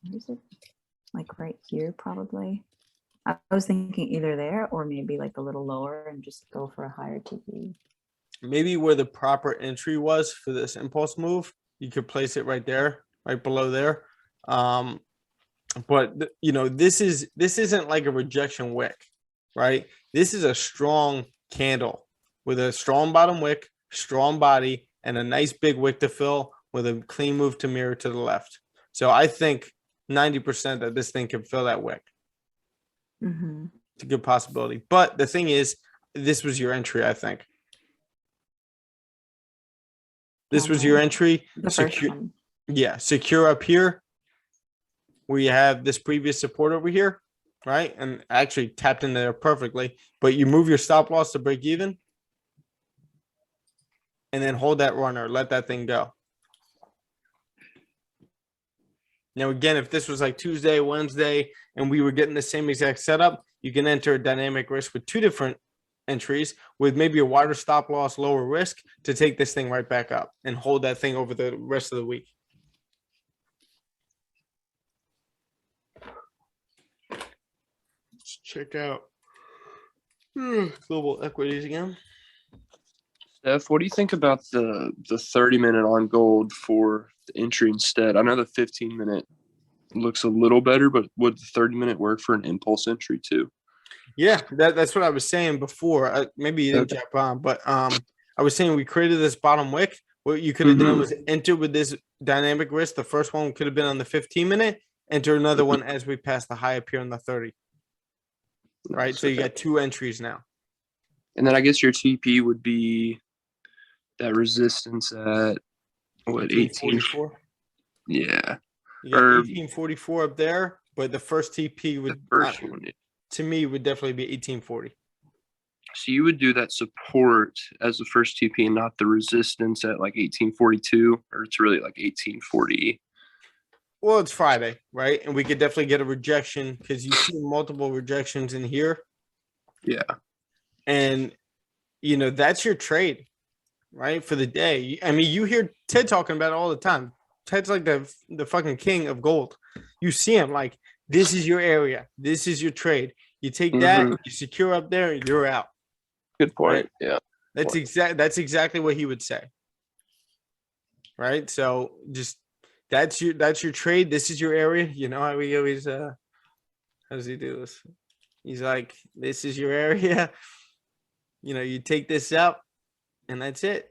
Where is it? Like right here, probably. I was thinking either there or maybe like a little lower and just go for a higher TP. Maybe where the proper entry was for this impulse move, you could place it right there, right below there. But this isn't like a rejection wick, right? This is a strong candle with a strong bottom wick, strong body, and a nice big wick to fill with a clean move to mirror to the left. So I think 90% that this thing can fill that wick. Mm-hmm. It's a good possibility. But the thing is, this was your entry, I think. This was your entry. The first one. Yeah, secure up here where you have this previous support over here, right? And actually tapped in there perfectly. But you move your stop loss to break even. And then hold that runner, let that thing go. Now, again, if this was like Tuesday, Wednesday, and we were getting the same exact setup, you can enter a dynamic risk with two different entries with maybe a wider stop loss, lower risk to take this thing right back up and hold that thing over the rest of the week. Let's check out global equities again. Steph, what do you think about the 30-minute on gold for the entry instead? I know the 15-minute looks a little better, but would the 30-minute work for an impulse entry too? Yeah, that's what I was saying before. Maybe you didn't jump on, but I was saying we created this bottom wick. What you could have done was enter with this dynamic risk. The first one could have been on the 15-minute. Enter another one as we pass the high up here on the 30. Right, so you got two entries now. And then I guess your TP would be that resistance at what, 1844? Yeah. You got 1844 up there, but the first TP would to me would definitely be 1840. So you would do that support as the first TP and not the resistance at like 1842, or it's really like 1840. Well, it's Friday, right? And we could definitely get a rejection because you see multiple rejections in here. Yeah. And, that's your trade, right, for the day. I mean, you hear Ted talking about it all the time. Ted's like the fucking king of gold. You see him like, this is your area. This is your trade. You take that, you secure up there, and you're out. Good point. Right? Yeah. That's exactly what he would say. Right? So just that's your trade. This is your area. You know how we always how does he do this? He's like, this is your area. You take this out, and that's it.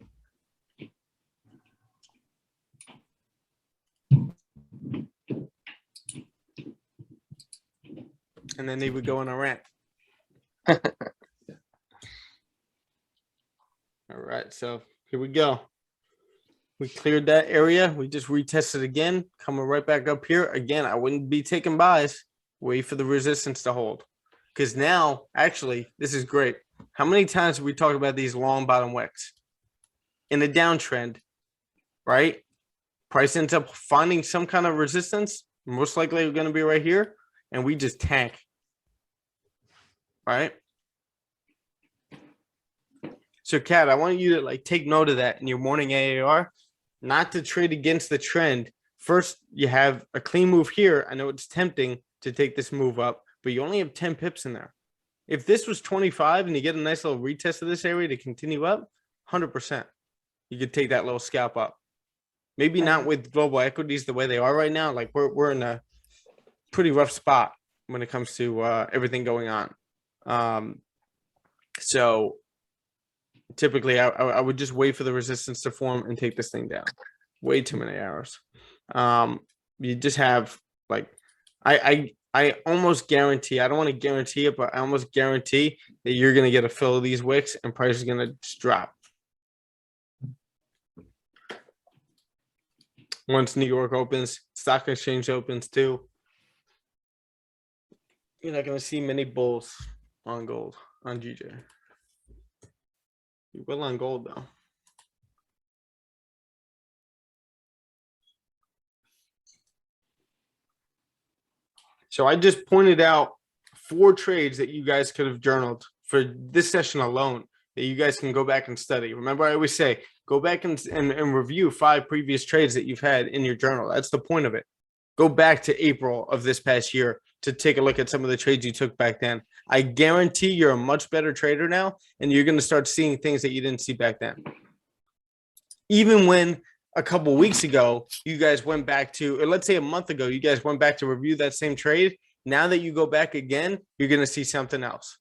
And then he would go on a rant. All right, so here we go. We cleared that area. We just retested again, coming right back up here. Again, I wouldn't be taking buys. Wait for the resistance to hold. Because now, actually, this is great. How many times have we talked about these long bottom wicks? In a downtrend, right? Price ends up finding some kind of resistance. Most likely we're going to be right here. And we just tank. Right? So, Kat, I want you to like take note of that in your morning AAR, not to trade against the trend. First, you have a clean move here. I know it's tempting to take this move up, but you only have 10 pips in there. If this was 25 and you get a nice little retest of this area to continue up, 100%, you could take that little scalp up. Maybe not with global equities the way they are right now. Like we're in a pretty rough spot when it comes to everything going on. So typically I would just wait for the resistance to form and take this thing down. Way too many hours. You just have like, I almost guarantee, I don't want to guarantee it, but I almost guarantee that you're going to get a fill of these wicks and price is going to just drop. Once New York opens, stock exchange opens too. You're not going to see many bulls on gold, on GJ. You will on gold though. So I just pointed out 4 trades that you guys could have journaled for this session alone that you guys can go back and study. Remember, I always say, go back and review 5 previous trades that you've had in your journal. That's the point of it. Go back to April of this past year to take a look at some of the trades you took back then. I guarantee you're a much better trader now, and you're going to start seeing things that you didn't see back then. Even when a couple of weeks ago, you guys went back to, or let's say a month ago, you guys went back to review that same trade. Now that you go back again, you're going to see something else.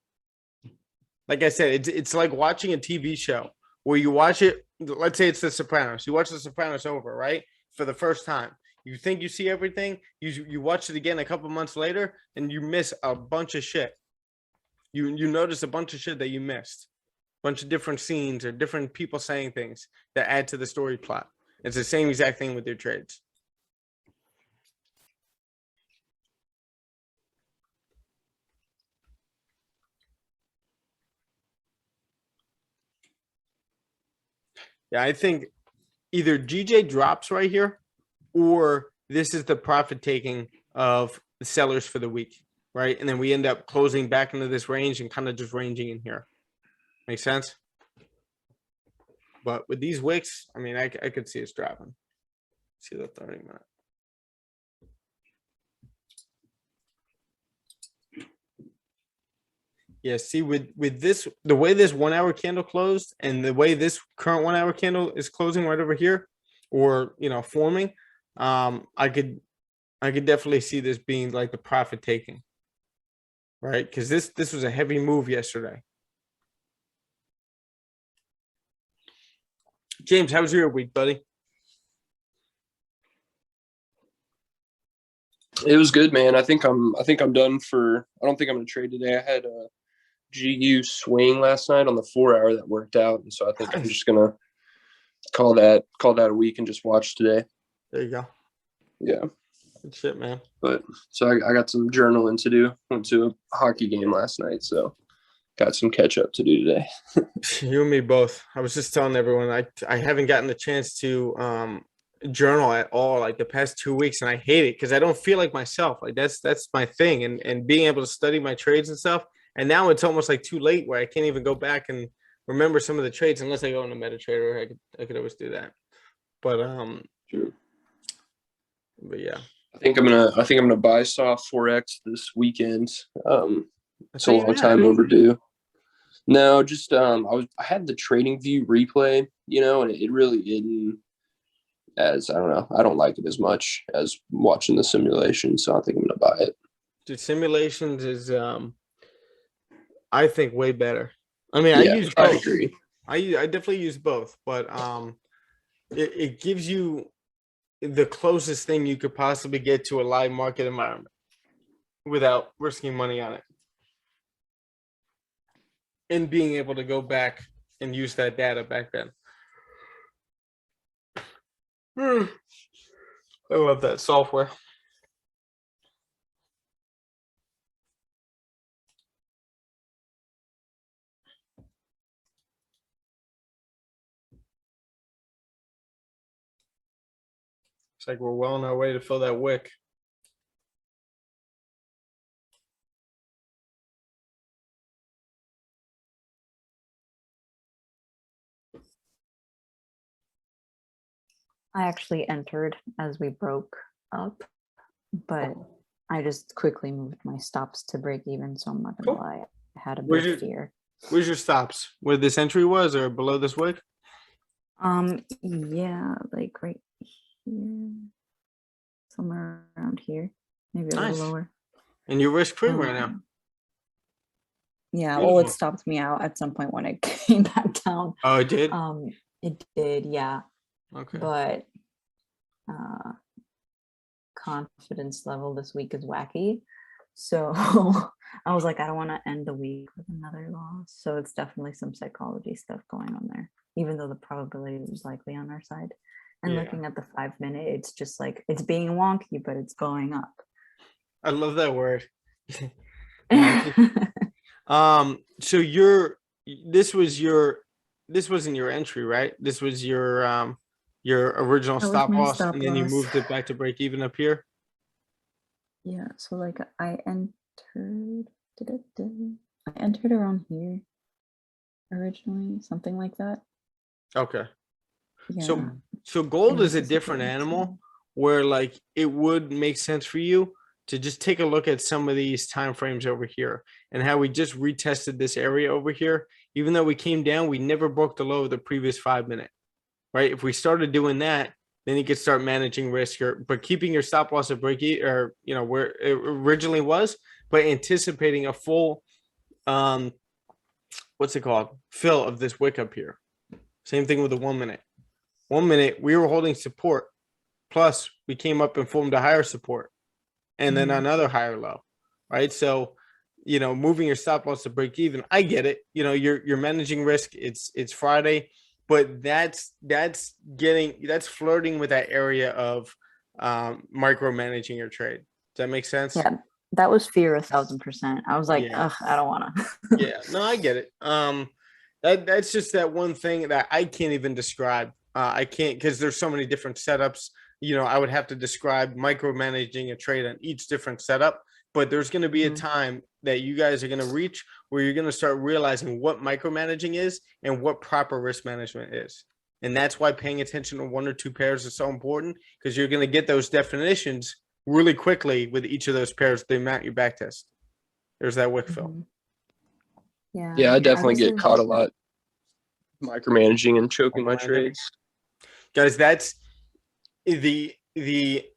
Like I said, it's like watching a TV show where you watch it. Let's say it's The Sopranos. You watch The Sopranos over, right? For the first time. You think you see everything. You watch it again a couple months later and you miss a bunch of shit. You notice a bunch of shit that you missed. A bunch of different scenes or different people saying things that add to the story plot. It's the same exact thing with your trades. Yeah, I think either GJ drops right here or this is the profit taking of the sellers for the week, right? And then we end up closing back into this range and kind of just ranging in here. Make sense? But with these wicks, I mean, I could see us dropping. See the 30-minute. Yeah, see with this, the way this 1 hour candle closed and the way this current 1 hour candle is closing right over here, or forming, I could definitely see this being like the profit taking, right? Because this was a heavy move yesterday. James, how was your week, buddy? It was good, man. I think I'm done for. I don't think I'm gonna trade today. I had a GU swing last night on the 4 hour that worked out, and so I think I'm just gonna call that a week and just watch today. There you go. Yeah. Good shit, man. But so I got some journaling to do. Went to a hockey game last night, so got some catch up to do today. You and me both. I was just telling everyone I haven't gotten the chance to journal at all like the past 2 weeks, and I hate it because I don't feel like myself. Like that's my thing, and being able to study my trades and stuff. And now it's almost like too late where I can't even go back and remember some of the trades unless I go into MetaTrader. I could always do that. But True. But yeah. I think I'm gonna buy Soft4fx this weekend. It's a long time overdue. No, just I had the Trading View replay, and it really didn't. As I don't know, I don't like it as much as watching the simulation, so I think I'm gonna buy it. Dude, simulations is I think way better. I mean, Yeah, I use both. I agree. I definitely use both, but it gives you the closest thing you could possibly get to a live market environment without risking money on it. And being able to go back and use that data back then. I love that software. It's like we're well on our way to fill that wick. I actually entered as we broke up, but I just quickly moved my stops to break even, so I'm not gonna lie, I had a bit of fear. Where's your stops? Where this entry was, or below this wick? Yeah, like right here, somewhere around here, maybe a Nice. little lower. And you're risk free right now. Yeah, Beautiful. well, it stopped me out at some point when it came back down. Oh, it did? It did, yeah. Okay. But confidence level this week is wacky. So I was like, I don't want to end the week with another loss. So it's definitely some psychology stuff going on there, even though the probability is likely on our side. And Yeah. looking at the 5 minute, it's just like, it's being wonky, but it's going up. I love that word. So this wasn't your entry, right? This was your original That was stop my loss, stop and then you loss. moved it back to break even up here. Yeah, so like I entered around here originally, something like that. Okay. Yeah. So gold It is a was different supposed animal to. where like it would make sense for you to just take a look at some of these time frames over here and how we just retested this area over here. Even though we came down, we never broke the low of the previous 5 minute, right? If we started doing that, then you could start managing risk, but keeping your stop loss at break even, or where it originally was, but anticipating a full what's it called, fill of this wick up here. Same thing with the 1 minute. 1 minute we were holding support, plus we came up and formed a higher support, and then another higher low, right? So moving your stop loss to break even, I get it. You're managing risk. It's Friday, but that's flirting with that area of micromanaging your trade. Does that make sense? Yeah, that was fear 1000%. I was like, Yeah. ugh, I don't want to. Yeah, no, I get it. That's just that one thing that I can't even describe. I can't, because there's so many different setups. I would have to describe micromanaging a trade on each different setup. But there's going to be a time that you guys are going to reach where you're going to start realizing what micromanaging is and what proper risk management is. And that's why paying attention to 1 or 2 pairs is so important, because you're going to get those definitions really quickly with each of those pairs, the amount you backtest. There's that wick fill. Yeah, I definitely get caught a lot micromanaging and choking my trades. Guys, that's the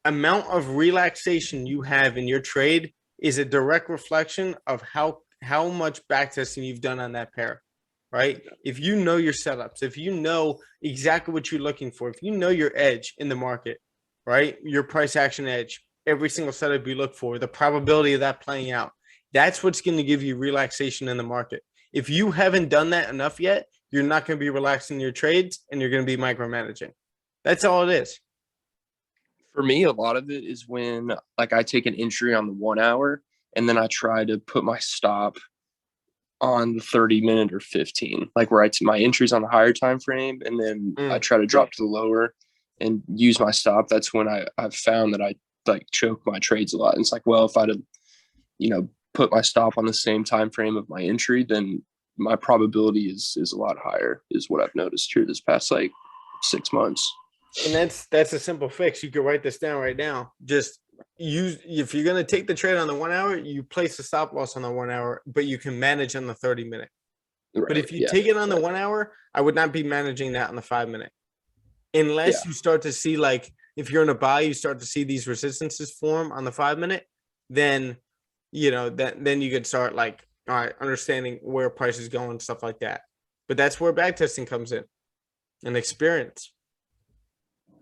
amount of relaxation you have in your trade is a direct reflection of how much backtesting you've done on that pair, right? If you know your setups, if you know exactly what you're looking for, if you know your edge in the market, right? Your price action edge, every single setup you look for, the probability of that playing out, that's what's going to give you relaxation in the market. If you haven't done that enough yet, you're not going to be relaxing your trades, and you're going to be micromanaging. That's all it is. For me, a lot of it is when like I take an entry on the 1 hour and then I try to put my stop on the 30 minute or 15, like where my entries on the higher time frame, and then I try to drop to the lower and use my stop. That's when I've found that I like choke my trades a lot. And it's like, well, if I'd have, put my stop on the same time frame of my entry, then my probability is a lot higher, is what I've noticed here this past like 6 months. And that's a simple fix. You can write this down right now. Just if you're going to take the trade on the 1 hour, you place a stop loss on the 1 hour, but you can manage on the 30 minute. Right. But if you take it on the 1 hour, I would not be managing that on the 5 minute. Unless you start to see, like, if you're in a buy, you start to see these resistances form on the 5 minute, then then you could start like, all right, understanding where price is going, stuff like that. But that's where backtesting comes in, and experience.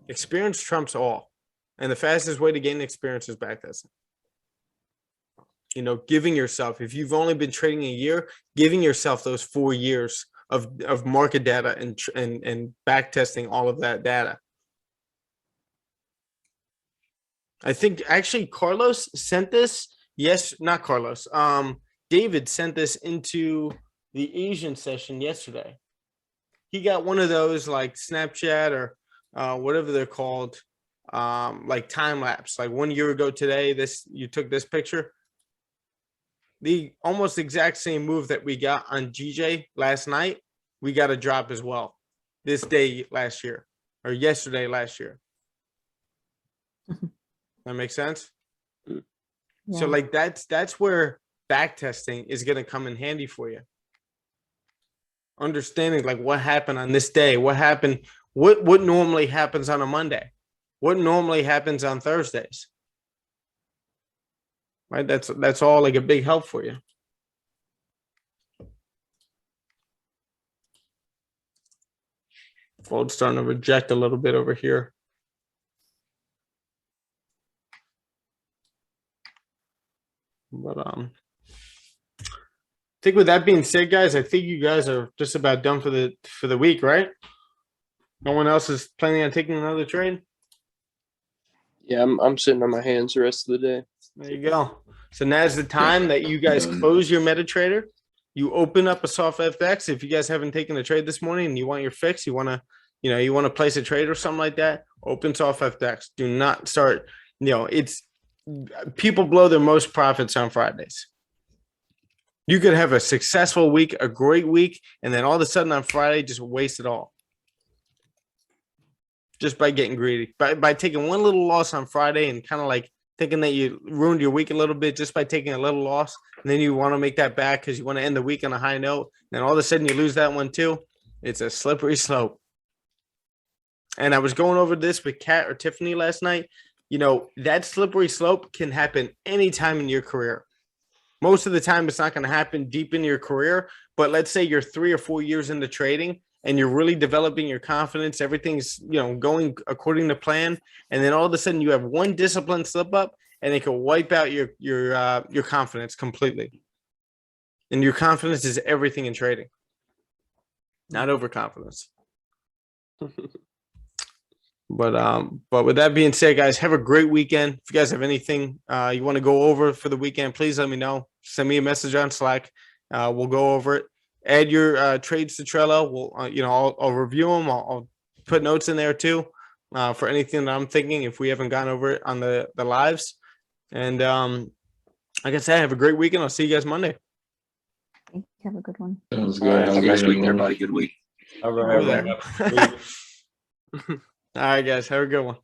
Experience trumps all, and the fastest way to gain experience is backtesting. Giving yourself, if you've only been trading a year, giving yourself those 4 years of market data and backtesting all of that data. I think actually Carlos sent this. Yes, not Carlos. David sent this into the Asian session yesterday. He got one of those like Snapchat or whatever they're called, like time lapse, like 1 year ago today, you took this picture. The almost exact same move that we got on GJ last night, we got a drop as well this day last year or yesterday last year. That makes sense? Yeah. So like that's where back testing is going to come in handy for you. Understanding like what happened on this day, what happened, what normally happens on a Monday, what normally happens on Thursdays. Right? That's all like a big help for you. Gold's starting to reject a little bit over here. But I think with that being said, guys, I think you guys are just about done for the week, right? No one else is planning on taking another trade? Yeah, I'm sitting on my hands the rest of the day. There you go. So now's the time that you guys close your MetaTrader. You open up a SoftFX. If you guys haven't taken a trade this morning and you want your fix, you want to place a trade or something like that, open SoftFX. Do not start, it's people blow their most profits on Fridays. You could have a successful week, a great week, and then all of a sudden on Friday, just waste it all. Just by getting greedy, by taking one little loss on Friday and kind of like thinking that you ruined your week a little bit just by taking a little loss. And then you want to make that back because you want to end the week on a high note. And all of a sudden you lose that one too. It's a slippery slope. And I was going over this with Kat or Tiffany last night. That slippery slope can happen anytime in your career. Most of the time, it's not going to happen deep in your career. But let's say you're 3 or 4 years into trading and you're really developing your confidence. Everything's, going according to plan. And then all of a sudden you have one discipline slip up and it can wipe out your confidence completely. And your confidence is everything in trading, not overconfidence. But with that being said, guys, have a great weekend. If you guys have anything you want to go over for the weekend, please let me know. Send me a message on Slack. We'll go over it. Add your trades to Trello. We'll, I'll review them. I'll put notes in there too for anything that I'm thinking if we haven't gone over it on the lives. And like I said, have a great weekend. I'll see you guys Monday. Have a good one. Sounds All good. right, have a nice week, everybody. Good week. All right. All right, guys. Have a good one.